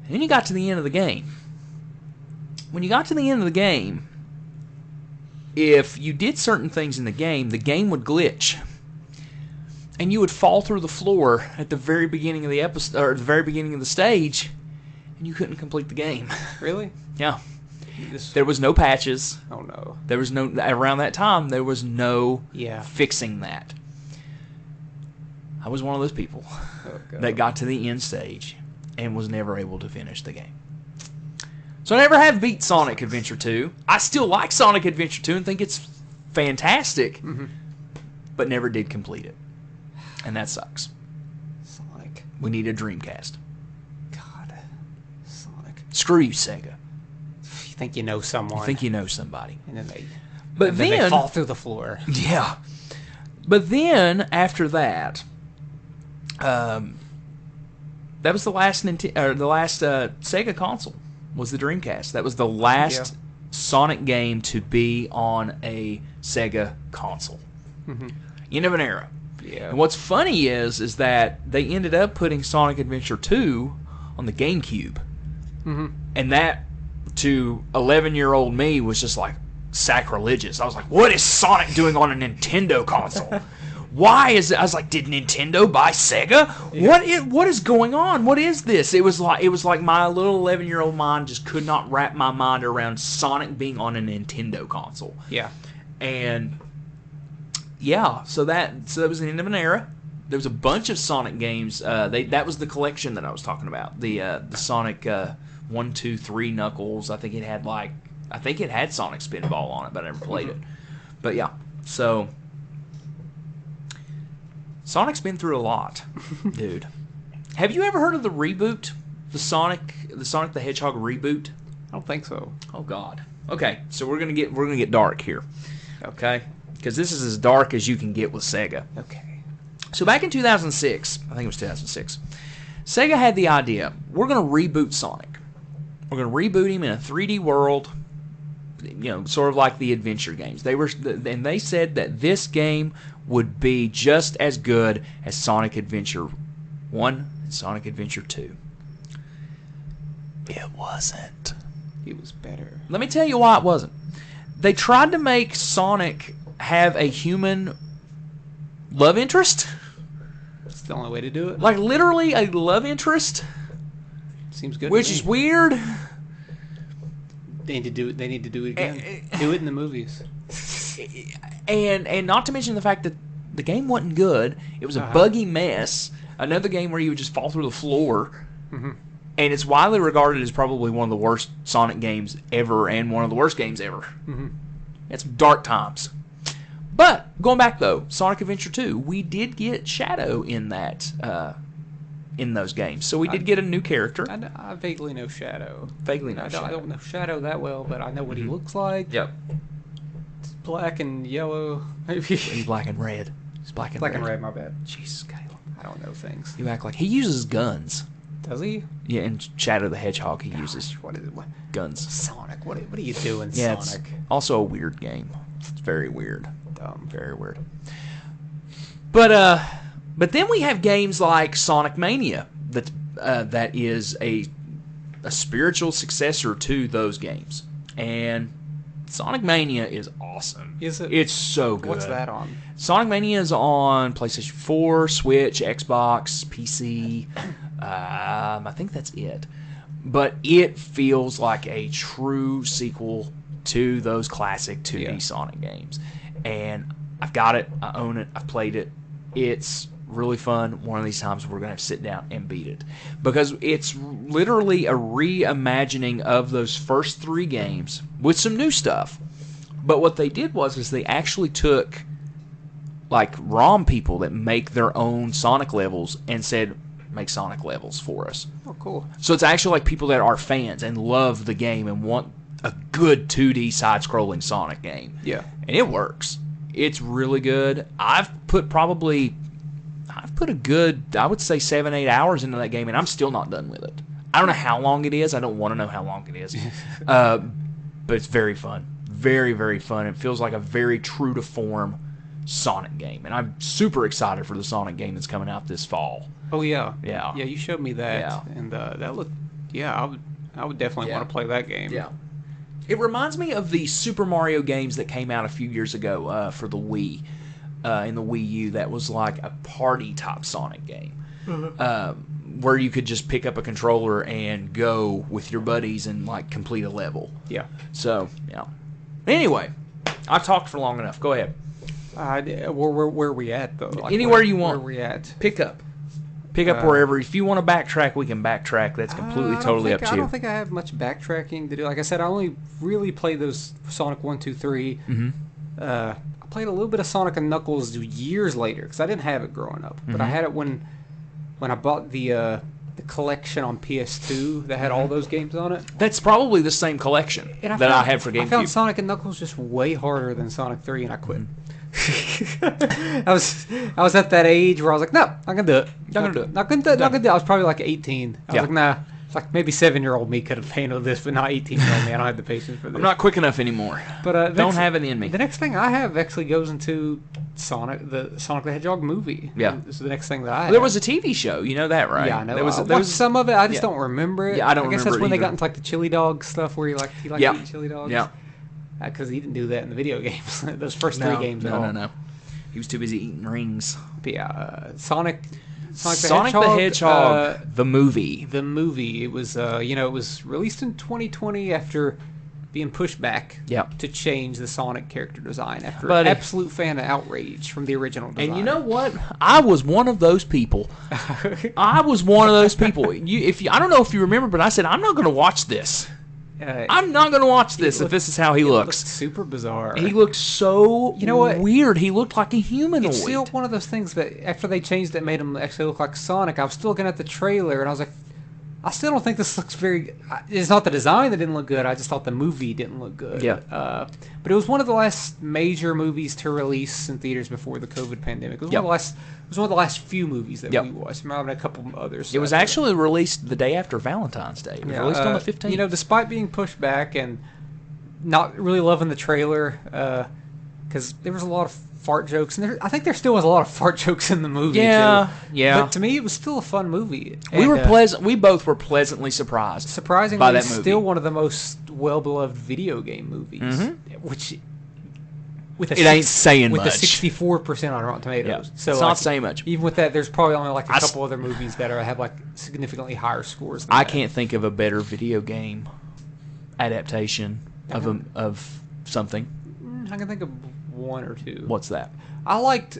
And then you got to the end of the game. When you got to the end of the game, if you did certain things in the game would glitch. and you would fall through the floor at the very beginning of the episode, or the very beginning of the stage, and you couldn't complete the game. Really? Yeah. There was no patches. Oh no. There was no, around that time, there was no Yeah. fixing that. I was one of those people Oh, God. that got to the end stage and was never able to finish the game. So I never have beat Sonic Adventure 2. I still like Sonic Adventure 2 and think it's fantastic, but never did complete it. And that sucks. Sonic. We need a Dreamcast. God. Sonic. Screw you, Sega. You think you know someone. I think you know somebody. And then they, But and then they then, fall through the floor. yeah. But then after that, that was the last Sega console. Was the Dreamcast. That was the last Sonic game to be on a Sega console. End of an era. Yeah. And what's funny is that they ended up putting Sonic Adventure 2 on the GameCube. And that, to 11-year-old me, was just like sacrilegious. I was like, what is Sonic doing on a Nintendo console? Why is it? I was like, did Nintendo buy Sega? Yeah. What is going on? What is this? It was like my little 11-year-old mind just could not wrap my mind around Sonic being on a Nintendo console. Yeah. And yeah, so that was the end of an era. There was a bunch of Sonic games. That was the collection that I was talking about. The Sonic 1, 2, 3 Knuckles. I think it had Sonic Spinball on it, but I never played it. But yeah, so Sonic's been through a lot, dude. Have you ever heard of the reboot? The Sonic the Hedgehog reboot? I don't think so. Oh God. Okay, so we're gonna get dark here. Okay, because this is as dark as you can get with Sega. Okay. So back in 2006, I think it was 2006, Sega had the idea: we're gonna reboot Sonic. We're gonna reboot him in a 3D world. Sort of like the adventure games. They said that this game would be just as good as Sonic Adventure 1 and Sonic Adventure 2. It wasn't. It was better. Let me tell you why it wasn't. They tried to make Sonic have a human love interest. It's the only way to do it. Like literally a love interest. Seems good. Which is weird. They need to do it again. Do it in the movies. And not to mention the fact that the game wasn't good. It was a buggy mess. Another game where you would just fall through the floor. And it's widely regarded as probably one of the worst Sonic games ever and one of the worst games ever. It's dark times. But, going back though, Sonic Adventure 2, we did get Shadow in that, in those games. So we did get a new character. I vaguely know Shadow. Vaguely know I Shadow. don't know Shadow that well, but I know what he looks like. Yep. It's black and yellow. He's black and red. He's black and red. My bad. Jesus, Caleb. I don't know things. You act like he uses guns. Does he? Yeah, in Shadow the Hedgehog, he uses What is it? What? guns. Sonic. What are you doing, Yeah, Sonic? it's also a weird game. It's very weird. Dumb. Very weird. But then we have games like Sonic Mania that is a spiritual successor to those games. And Sonic Mania is awesome. Is it? It's so good. What's that on? Sonic Mania is on PlayStation 4, Switch, Xbox, PC. I think that's it. But it feels like a true sequel to those classic 2D Sonic games. And I've got it. I own it. I've played it. It's really fun. One of these times we're going to have to sit down and beat it. Because it's literally a reimagining of those first 3 games with some new stuff. But what they did was they actually took like ROM people that make their own Sonic levels and said, make Sonic levels for us. Oh, cool. So it's actually like people that are fans and love the game and want a good 2D side-scrolling Sonic game. Yeah. And it works. It's really good. I've put a good, I would say 7-8 hours into that game, and I'm still not done with it. I don't know how long it is. I don't want to know how long it is. But it's very fun. Very, very fun. It feels like a very true-to-form Sonic game. And I'm super excited for the Sonic game that's coming out this fall. Oh, yeah. Yeah. Yeah, you showed me that. Yeah. And that looked, I would definitely want to play that game. Yeah. It reminds me of the Super Mario games that came out a few years ago for the Wii. in the Wii U that was like a party type Sonic game, where you could just pick up a controller and go with your buddies and like complete a level. Yeah. So yeah. Anyway, I've talked for long enough. Go ahead. Where are we at though? Like, Anywhere you want. Where are we at? Pick up wherever. If you want to backtrack, we can backtrack. That's completely totally up to you. I don't think I have much backtracking to do. Like I said, I only really played those Sonic 1, 2, 3. Mm-hmm. I played a little bit of Sonic and Knuckles years later because I didn't have it growing up, but I had it when I bought the collection on PS2 that had all those games on it. That's probably the same collection I had for GameCube. I found Sonic and Knuckles just way harder than Sonic 3, and I quit. I was at that age where I was like, no, I'm gonna do it. Not gonna do it. I was probably like 18. I was like, nah. It's like maybe 7-year-old me could have handled this, but not 18-year-old me. I don't have the patience for this. I'm not quick enough anymore. But don't have it in me. The next thing I have actually goes into Sonic the Hedgehog movie. Yeah, this is the next thing that I have. There was a TV show, you know that, right? Yeah, I know. There was some of it. I just don't remember it. Yeah, I don't remember. I guess that's when they either. got into like the chili dog stuff, where he liked eating chili dogs. Yeah, because he didn't do that in the video games. Those first 3 games. No. He was too busy eating rings. But yeah, Sonic the Hedgehog, the movie. The movie. It was, it was released in 2020 after being pushed back to change the Sonic character design after absolute fan outrage from the original design. And you know what? I was one of those people. I don't know if you remember, but I said, I'm not going to watch this. I'm not going to watch this if this is how he looks. Super bizarre. He looked so weird. He looked like a humanoid. It's still one of those things that after they changed it, made him actually look like Sonic. I was still looking at the trailer, and I was like, I still don't think this looks very... It's not the design that didn't look good. I just thought the movie didn't look good. Yeah. But it was one of the last major movies to release in theaters before the COVID pandemic. It was one of the last few movies that we watched. There might have been a couple others. It was actually released the day after Valentine's Day. It was released on the 15th. Despite being pushed back and not really loving the trailer, because there was a lot of fart jokes, and I think there still was a lot of fart jokes in the movie. Yeah. But to me, it was still a fun movie. We both were pleasantly surprised. Surprisingly, by that it's movie. Still one of the most well-beloved video game movies, which ain't saying with much. a 64% on Rotten Tomatoes. Yeah. So it's not saying much. Even with that, there's probably only like a couple other movies that have like significantly higher scores. Than I that. can't think of a better video game adaptation of something. I can think of one or two. What's that? I liked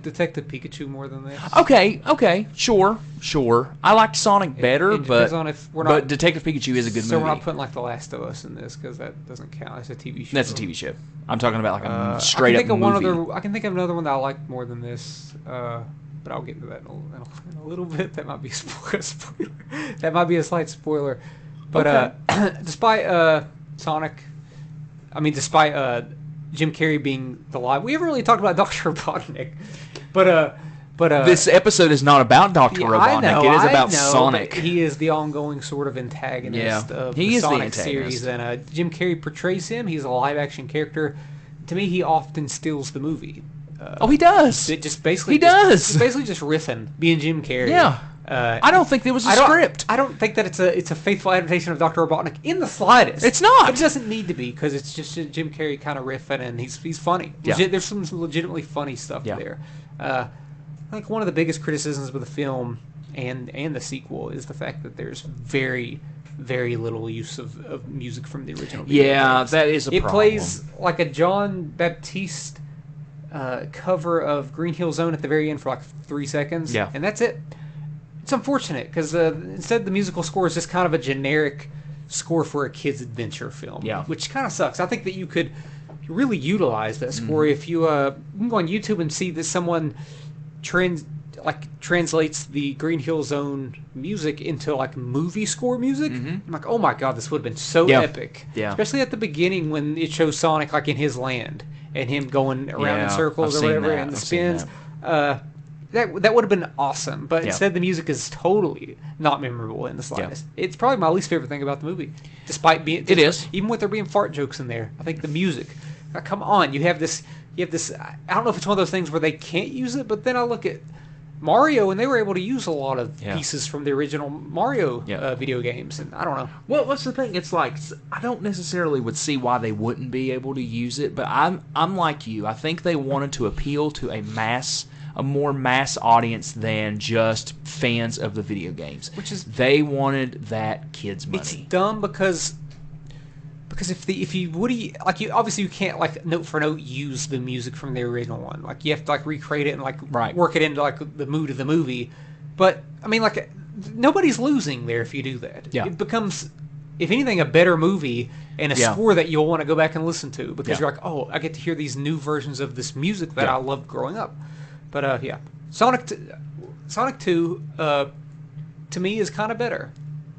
Detective Pikachu more than this. Okay, sure. I liked Sonic better, it but on Detective Pikachu is a good movie. So we're not putting like The Last of Us in this because that doesn't count. It's a TV show. That's a TV show. I'm talking about like a straight up movie. I can think of another one that I liked more than this, but I'll get into that in a little bit. That might be a spoiler. That might be a slight spoiler. But despite Jim Carrey being the live. We haven't really talked about Dr. Robotnik, but this episode is not about Dr. Robotnik. It is about Sonic. He is the ongoing sort of antagonist of the Sonic series, and Jim Carrey portrays him. He's a live-action character. To me, he often steals the movie. He does. It just basically does. Basically, just riffing, being Jim Carrey. Yeah. I don't think there was a script. I don't think that it's a faithful adaptation of Dr. Robotnik in the slightest. It's not. But it doesn't need to be because it's just Jim Carrey kind of riffing and he's funny. Yeah. There's some legitimately funny stuff there. I think one of the biggest criticisms with the film and the sequel is the fact that there's very, very little use of music from the original video games. That is a problem. It plays like a John Baptiste cover of Green Hill Zone at the very end for like 3 seconds. Yeah. And that's it. It's unfortunate because instead the musical score is just kind of a generic score for a kid's adventure film. Yeah. Which kind of sucks. I think that you could really utilize that score if you can go on YouTube and see that someone translates the Green Hill Zone music into like movie score music. I'm like, oh my god, this would have been so epic. Yeah. Especially at the beginning when it shows Sonic like in his land and him going around in circles or whatever and the spins. That would have been awesome, but instead the music is totally not memorable in the slightest. It's probably my least favorite thing about the movie, despite being even with there being fart jokes in there. I think the music. Come on, you have this. I don't know if it's one of those things where they can't use it, but then I look at Mario, and they were able to use a lot of Yeah. pieces from the original Mario Yeah. video games, and I don't know. Well, what's the thing? It's like I don't necessarily would see why they wouldn't be able to use it, but I'm like you. I think they wanted to appeal to a more mass audience than just fans of the video games. Which is They wanted that kids' it's money. dumb because if you obviously you can't like note for note use the music from the original one. Like you have to like recreate it and like Right. work it into like the mood of the movie. But I mean like nobody's losing there if you do that. Yeah. It becomes, if anything, a better movie and a Yeah. score that you'll want to go back and listen to because Yeah. you're like, oh, I get to hear these new versions of this music that Yeah. I loved growing up. But yeah, Sonic 2 to me is kind of better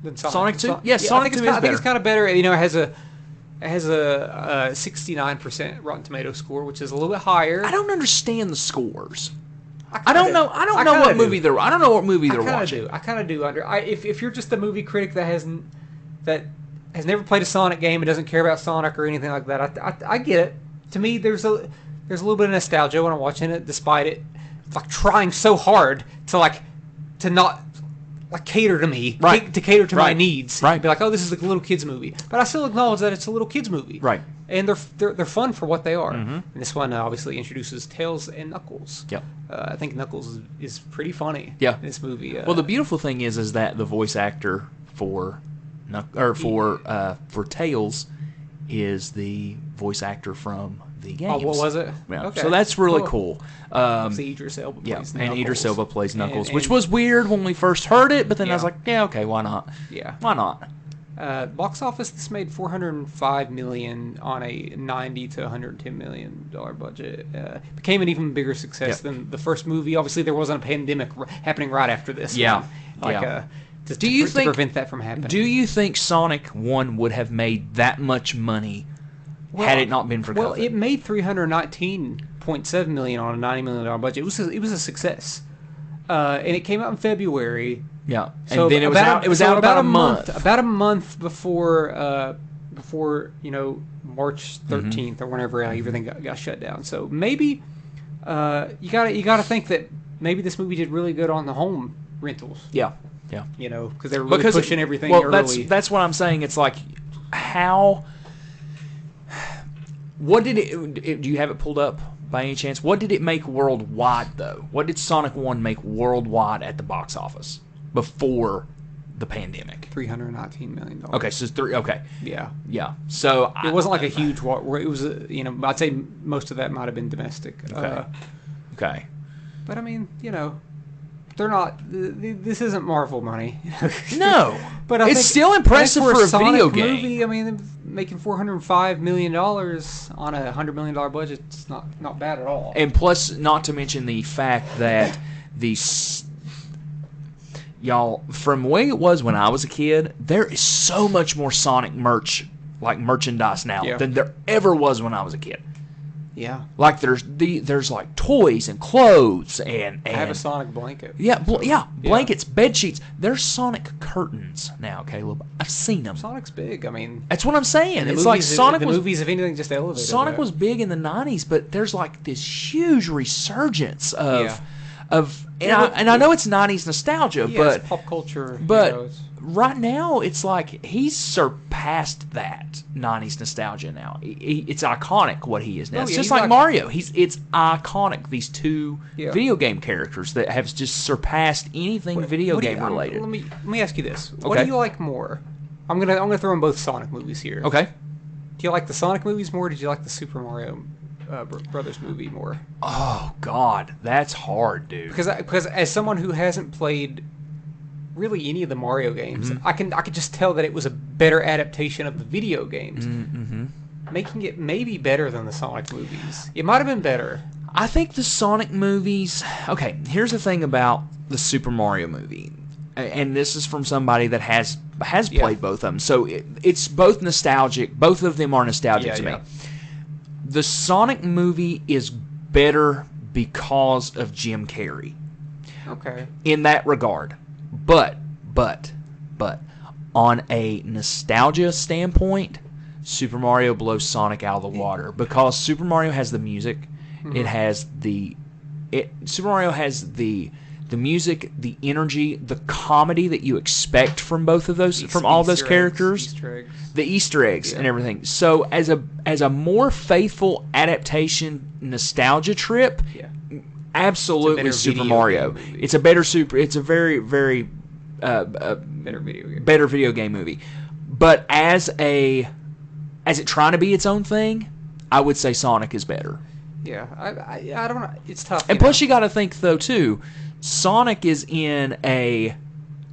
than Sonic 2? Son- Yes, yeah, Sonic 2 is I think it's better. kind of better. You know, it has a 69% Rotten Tomato score, which is a little bit higher. I don't understand the scores. I kinda- don't know. I don't know kinda what do. movie they're. I don't know what movie I they're kind of watching. do. I kind of do. If you're just a movie critic that has never played a Sonic game and doesn't care about Sonic or anything like that, I get it. To me, there's a little bit of nostalgia when I'm watching it, despite it like trying so hard to not like cater to me, Right. to cater to my Right. needs, Right. Be like, oh, this is a little kids movie, but I still acknowledge that it's a little kids movie, Right. And they're fun for what they are. And this one obviously introduces Tails and Knuckles. Yep. I think Knuckles is pretty funny. Yeah. In this movie. Well, the beautiful thing is that the voice actor for Tails is the voice actor from the games. oh, what was it? Yeah. Okay. So that's really cool. See, Idris Elba Yeah, plays and Idris Knuckles. Elba plays Knuckles, And- which was weird when we first heard it, but then I was Yeah. like, yeah, okay, why not? Yeah. Why not? Box office, this made $405 million on a $90 to $110 million budget. Became an even bigger success Yep. than the first movie. Obviously, there wasn't a pandemic happening right after this. Yeah. one. Yeah. To, Do you to think- prevent that from happening? Do you think Sonic 1 would have made that much money had it not been for Well, COVID? it made $319.7 million on a $90 million budget. It was a success, and it came out in February. Yeah, and So then it was out. It was so out about a month. About a month before March 13th or whenever everything got shut down. So maybe you gotta think that maybe this movie did really good on the home rentals. Yeah, yeah. You know, because they were really pushing everything well, early. that's what I'm saying. It's like how. What did it? Do you have it pulled up by any chance? What did it make worldwide though? What did Sonic 1 make worldwide at the box office before the pandemic? $319 million. Okay, so it's three. Okay, Yeah. yeah. So It wasn't like a huge war. It was, I'd say most of that might have been domestic. Okay. Okay. But I mean, they're not. This isn't Marvel money. No, But I it's think- still I think impressive for a Sonic video game. movie. I mean, making $405 million on a $100 million budget, it's not bad at all. And plus, not to mention the fact that y'all, from the way it was when I was a kid, there is so much more Sonic merchandise now Yeah. than there ever was when I was a kid. Yeah, Like there's like toys and clothes and I have a Sonic blanket. yeah, blankets, bed sheets. There's Sonic curtains now, Caleb. I've seen them. Sonic's big. I mean, That's what I'm saying. and the It's like movies- Sonic the was movies, if anything, just elevated. Sonic that. was big in the 90s, but there's like this huge resurgence of Yeah. and I know it's 90s nostalgia, Yeah, but it's pop culture. but it's- right now it's like he's surpassed that 90s nostalgia now. It's iconic what he is now. Oh, It's yeah, just he's like like- Mario. It's iconic, these two Yeah. video game characters that have just surpassed anything video what do you- game related. Let me ask you this: What Okay. do you like more? I'm gonna throw in both Sonic movies here. Okay. Do you like the Sonic movies more? Or did you like the Super Mario Brothers movie more? Oh God, that's hard, dude. Because as someone who hasn't played really any of the Mario games, Mm-hmm. I could just tell that it was a better adaptation of the video games, Mm-hmm. making it maybe better than the Sonic movies. It might have been better. I think the Sonic movies. Okay, here's the thing about the Super Mario movie, and this is from somebody that has played both of them. So it's both nostalgic. Both of them are nostalgic to me. The Sonic movie is better because of Jim Carrey Okay. in that regard. But on a nostalgia standpoint, Super Mario blows Sonic out of the water because Super Mario has the music. It has Super Mario has the the music, the energy, the comedy that you expect from both of those, from all those characters, the Easter eggs and everything. So as a more faithful adaptation nostalgia trip, absolutely Super Mario. It's a better It's a very very better video game movie. But as it trying to be its own thing, I would say Sonic is better. Yeah, I don't know. It's tough. And plus, you got to think though too, Sonic is in a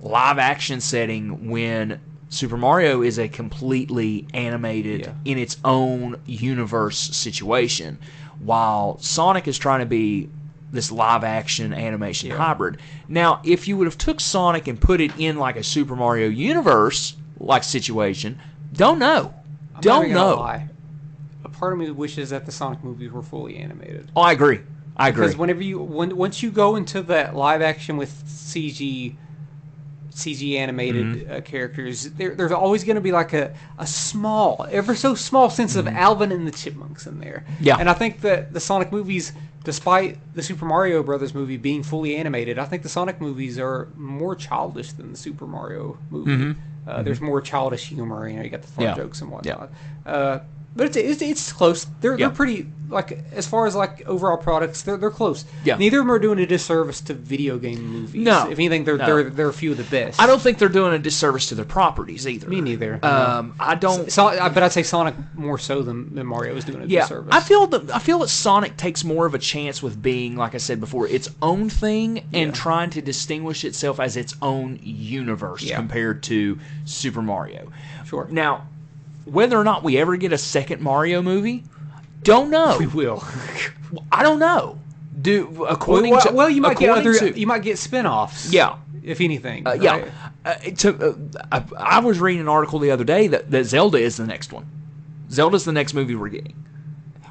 live action setting when Super Mario is a completely animated in its own universe situation, while Sonic is trying to be this live action animation hybrid. Now, if you would have took Sonic and put it in like a Super Mario universe like situation, don't know. Don't know. A part of me wishes that the Sonic movies were fully animated. Oh, I agree. Because once you go into that live action with CG animated characters, there's always going to be like a small, ever so small sense of Alvin and the Chipmunks in there. Yeah. And I think that the Sonic movies, despite the Super Mario Brothers movie being fully animated, I think the Sonic movies are more childish than the Super Mario movie. There's more childish humor. You got the fart jokes and whatnot. But it's close. They're pretty, like, as far as like overall products, they're close. Yeah. Neither of them are doing a disservice to video game movies. No. If anything, they're a few of the best. I don't think they're doing a disservice to their properties either. Me neither. I don't. But I'd say Sonic more so than Mario is doing a disservice. I feel that Sonic takes more of a chance with being, like I said before, its own thing and trying to distinguish itself as its own universe compared to Super Mario. Sure. Now, whether or not we ever get a second Mario movie, don't know. We will. I don't know. You might get spin-offs. Yeah. If anything. Right? I was reading an article the other day that Zelda is the next one. Zelda's the next movie we're getting.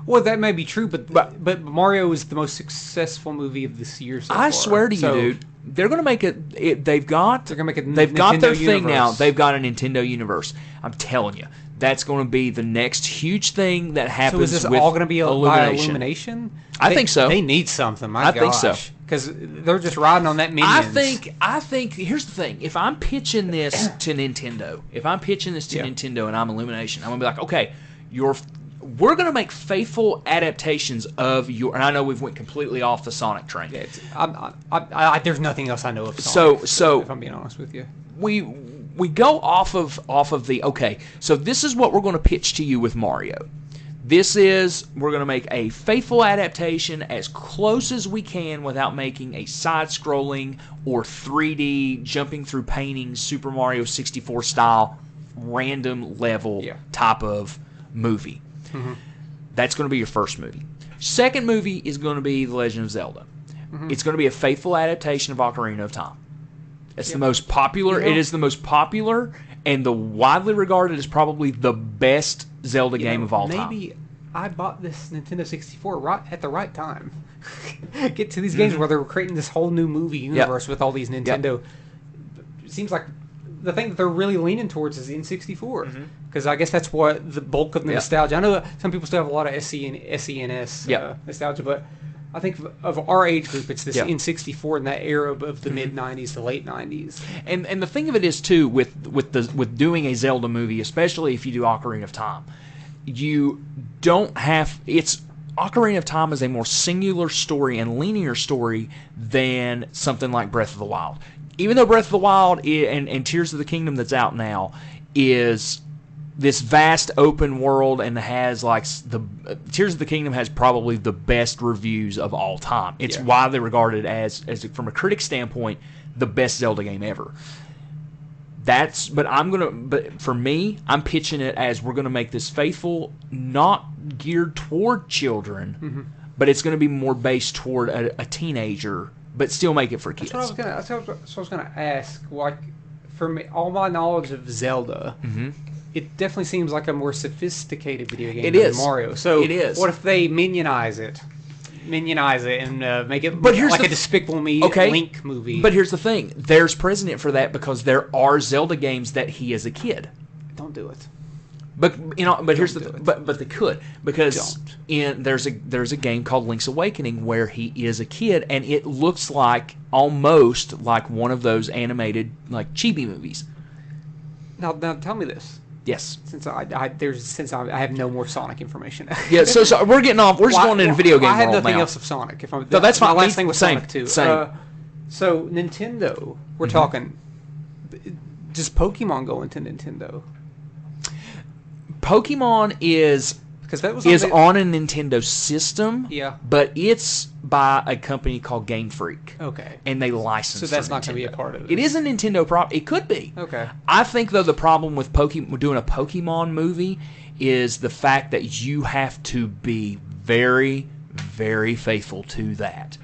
Well, that may be true, but Mario is the most successful movie of this year so far. I swear to you, dude. They're going to make it. They've got their Nintendo thing universe. now. They've got a Nintendo universe. I'm telling you, that's going to be the next huge thing that happens. So is this with all going to be Illumination. by Illumination? I think so. They need something. I think so. Because they're just riding on that Minions. I think. Here's the thing. If I'm pitching this to Nintendo, and I'm Illumination, I'm going to be like, okay, we're going to make faithful adaptations of your. And I know we've went completely off the Sonic train. Yeah, there's nothing else I know of Sonic. So if I'm being honest with you, we go off of the okay. So this is what we're going to pitch to you with Mario. We're going to make a faithful adaptation as close as we can without making a side-scrolling or 3D jumping through paintings Super Mario 64 style random level type of movie. Mm-hmm. That's going to be your first movie. Second movie is going to be The Legend of Zelda. Mm-hmm. It's going to be a faithful adaptation of Ocarina of Time. It's the most popular. It is the most popular and the widely regarded as probably the best Zelda game of all time. Maybe I bought this Nintendo 64 right at the right time. Get to these games where they're creating this whole new movie universe with all these Nintendo. It seems like the thing that they're really leaning towards is N64 because I guess that's what the bulk of the nostalgia. I know that some people still have a lot of SNES nostalgia, but I think of our age group, it's this N64 in that era of the mid '90s to late '90s. And the thing of it is too with doing a Zelda movie, especially if you do Ocarina of Time, you don't have Ocarina of Time is a more singular story and linear story than something like Breath of the Wild. Even though Breath of the Wild and Tears of the Kingdom that's out now is this vast open world and has like Tears of the Kingdom has probably the best reviews of all time. It's widely regarded as from a critic standpoint the best Zelda game ever. But for me, I'm pitching it as we're gonna make this faithful, not geared toward children, but it's gonna be more based toward a teenager, but still make it for kids. That's what I was gonna ask. Like, for me, all my knowledge of Zelda, it definitely seems like a more sophisticated video game than Mario. So it is. What if they minionize it and make it like a Despicable Me Link movie? But here's the thing: there's precedent for that because there are Zelda games that he as a kid. Don't do it. But here's but they could because don't. there's a game called Link's Awakening where he is a kid, and it looks like almost like one of those animated like chibi movies. Now tell me this. Yes. Since I have no more Sonic information. Yeah. So we're getting off. We're just going into video game I have world nothing now. else of Sonic. If I'm, No, that's fine. My last thing was Same, Sonic 2. same. So Nintendo, we're talking. Does Pokemon go into Nintendo? Pokemon is Because that was on a Nintendo system. Yeah. But it's by a company called Game Freak. Okay. And they license. So that's for not going to be a Nintendo. part of it. It is a Nintendo prop. It could be. Okay. I think though the problem with doing a Pokemon movie is the fact that you have to be very, very faithful to that.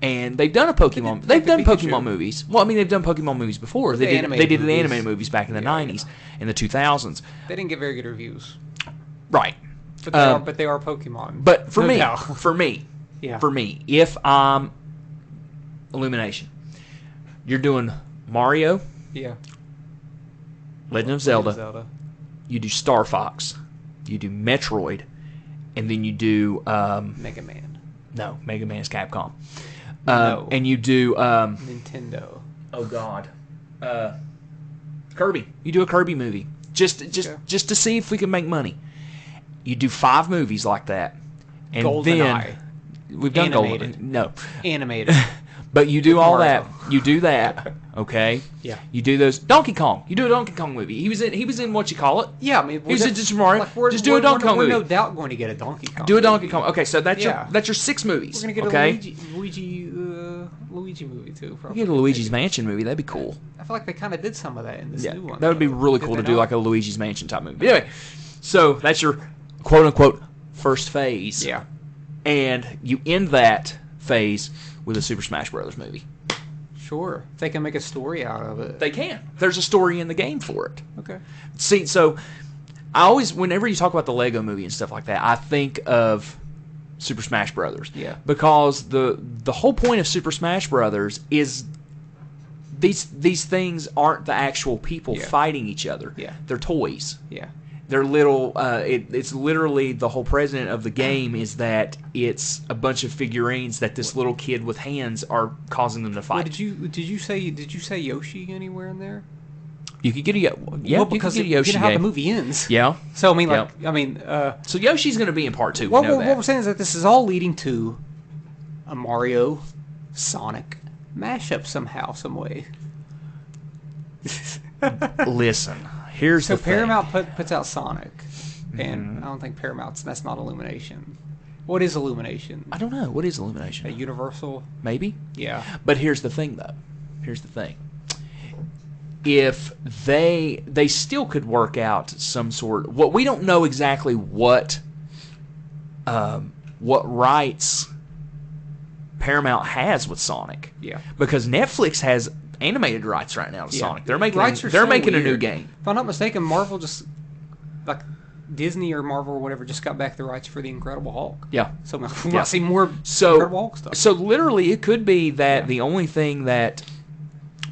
And they've done a Pokemon. They've done Pokemon movies. Well, I mean, they've done Pokemon movies before. They did the animated movies back in the 90s and the 2000s. They didn't get very good reviews. Right. But they are Pokemon. But for No me, doubt. for me, if I'm Illumination, you're doing Mario, Yeah. Legend of Zelda, you do Star Fox, you do Metroid, and then you do Mega Man. no, Mega Man is Capcom. No. And you do Nintendo. oh god, Kirby. You do a Kirby movie just to see if we can make money. You do 5 movies like that, and GoldenEye. then we've done Animated. Golden. No, Animated. but you do all Mario. that. You do that. Okay. Yeah. You do those Donkey Kong. You do a Donkey Kong movie. He was in what you call it. Yeah, I mean, He was in just Mario. Just do a Donkey Kong we're movie. no doubt going to get a Donkey Kong. Do a Donkey movie. Kong. Okay, so that's Yeah. your 6 movies. We're gonna get okay? a Luigi movie too. You Probably. get a Luigi's Mansion movie. That'd be cool. I feel like they kind of did some of that in this Yeah, new one. that would be really Did cool they to do not? like a Luigi's Mansion type movie. But anyway, so that's your quote unquote first phase. Yeah. And you end that phase with a Super Smash Brothers movie. Sure. If they can make a story out of it. They can. There's a story in the game for it. Okay. See, so I always, whenever you talk about the Lego movie and stuff like that, I think of Super Smash Brothers. Yeah. Because the whole point of Super Smash Brothers is these things aren't the actual people Yeah. fighting each other. Yeah. They're toys. Yeah. They're little. It's literally the whole president of the game is that it's a bunch of figurines that this little kid with hands are causing them to fight. Well, did you say Yoshi anywhere in there? You could get a Well, because you could get a Yoshi you know how the game. movie ends. Yeah. So I mean, Yeah. like, I mean, So Yoshi's going to be in part 2. what we know we're that. saying is that this is all leading to a Mario, Sonic mashup somehow, some way. Listen, here's So the thing. Paramount puts out Sonic, and I don't think that's not Illumination. What is Illumination? I don't know. What is A Illumination? Universal? Maybe. Yeah. But here's the thing, though. Here's the thing. If they still could work out some sort. What we don't know exactly what rights Paramount has with Sonic. Yeah. Because Netflix has animated rights right now to Yeah. Sonic. They're making Rights are they're so making a new weird. game. If I'm not mistaken, Marvel just like Disney or Marvel or whatever just got back the rights for the Incredible Hulk. Yeah. So we Yeah. might see more So Incredible Hulk stuff. So literally, it could be that Yeah. the only thing that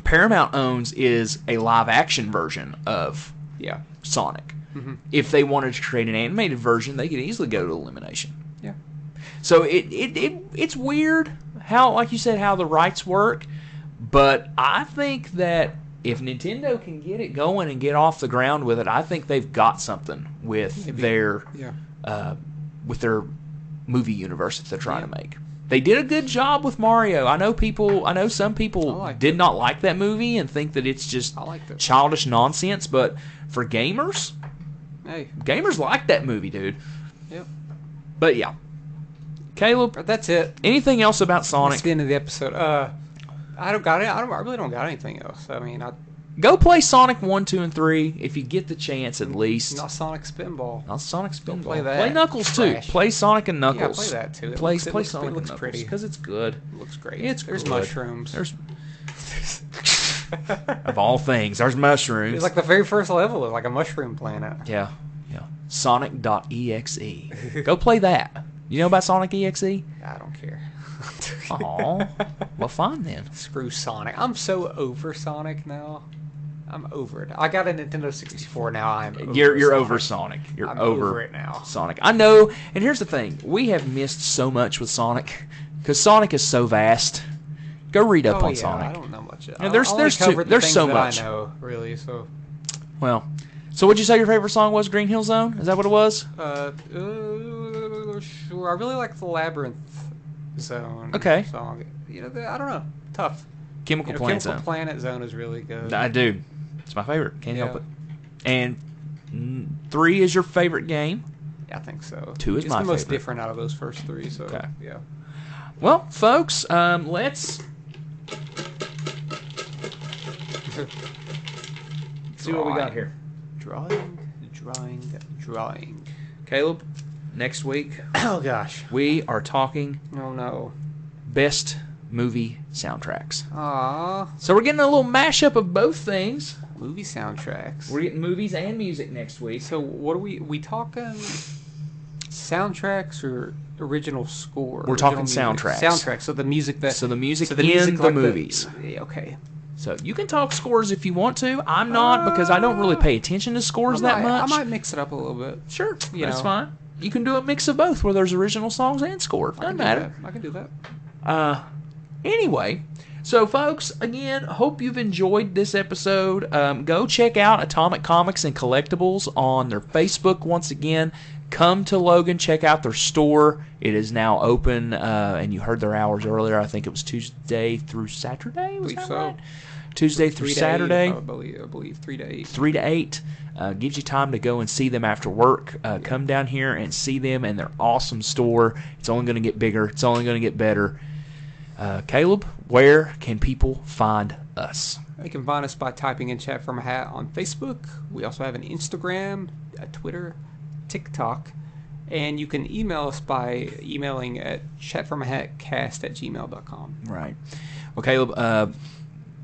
Paramount owns is a live action version of Yeah. Sonic. Mm-hmm. If they wanted to create an animated version, they could easily go to Illumination. Yeah. So it's weird how, like you said, how the rights work. But I think that if Nintendo can get it going and get off the ground with it, I think they've got something with their movie universe that they're trying to make. They did a good job with Mario. I know some people did not like that movie and think that it's just I liked it. childish nonsense. But for gamers, Hey. gamers like that movie, dude. Yep. But yeah, Caleb, But that's it. anything else about That's Sonic? the end of the episode. I really don't got anything else. I mean, Go play Sonic 1, 2, and 3 if you get the chance at least. not Sonic Spinball. Not Sonic Spinball. play that. Play Knuckles too. Trash. Play Sonic and Knuckles. Yeah, play that too. Play It looks Sonic and Knuckles pretty. because it's good. It looks great. There's There's mushrooms. There's of all things, there's mushrooms. It's like the very first level is like a mushroom planet. yeah. Sonic.exe. Go play that. You know about Sonic EXE? I don't care. Aw. Well, fine then. Screw Sonic. I'm so over Sonic now. I'm over it. I got a Nintendo 64 now. You're over Sonic. You're I'm over over it now. Sonic. I know. And here's the thing: we have missed so much with Sonic because Sonic is so vast. Go read up on Sonic. I don't know much. There's so much. I know, really. So. Well, so what'd you say your favorite song was? Green Hill Zone? Is that what it was? Sure. I really like the Labyrinth Zone. Okay. Song. I don't know. Tough. Chemical Planet Zone. Chemical Planet Zone is really good. I do. It's my favorite. Can't help it. And 3 is your favorite game. Yeah, I think so. 2 is it's my the most favorite. different out of those first 3. So yeah. Well, folks, let's see what we got here. Drawing. Caleb, next week, Oh gosh. we are talking Oh no. best movie soundtracks. Aww. So we're getting a little mashup of both things. Movie soundtracks. We're getting movies and music next week. So what are we talking? Soundtracks or original score? We're talking Original music? soundtracks. Soundtracks. So the music that. So the music the in music the like movies. Okay. So you can talk scores if you want to. I'm not because I don't really pay attention to scores that much. I might mix it up a little bit. Sure, You that's know. fine. You can do a mix of both where there's original songs and score. Doesn't matter. I can do that. Anyway, so folks, again, hope you've enjoyed this episode. Go check out Atomic Comics and Collectibles on their Facebook once again. Come to Logan, check out their store. It is now open, and you heard their hours earlier. I think it was Tuesday through Saturday. Was that right? Tuesday through Saturday. I believe 3 to 8. 3 to 8. Gives you time to go and see them after work. Come down here and see them in their awesome store. It's only going to get bigger. It's only going to get better. Caleb, where can people find us? You can find us by typing in Chat From a Hat on Facebook. We also have an Instagram, a Twitter, TikTok, and you can email us by emailing at chatfromahatcast@gmail.com. Right. Well, Caleb,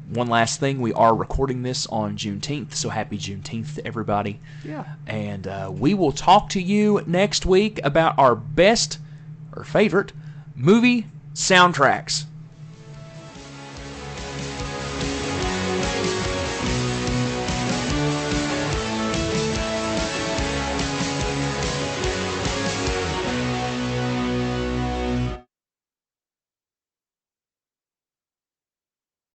one last thing. We are recording this on Juneteenth, so happy Juneteenth to everybody. Yeah. And we will talk to you next week about our best or favorite movie soundtracks.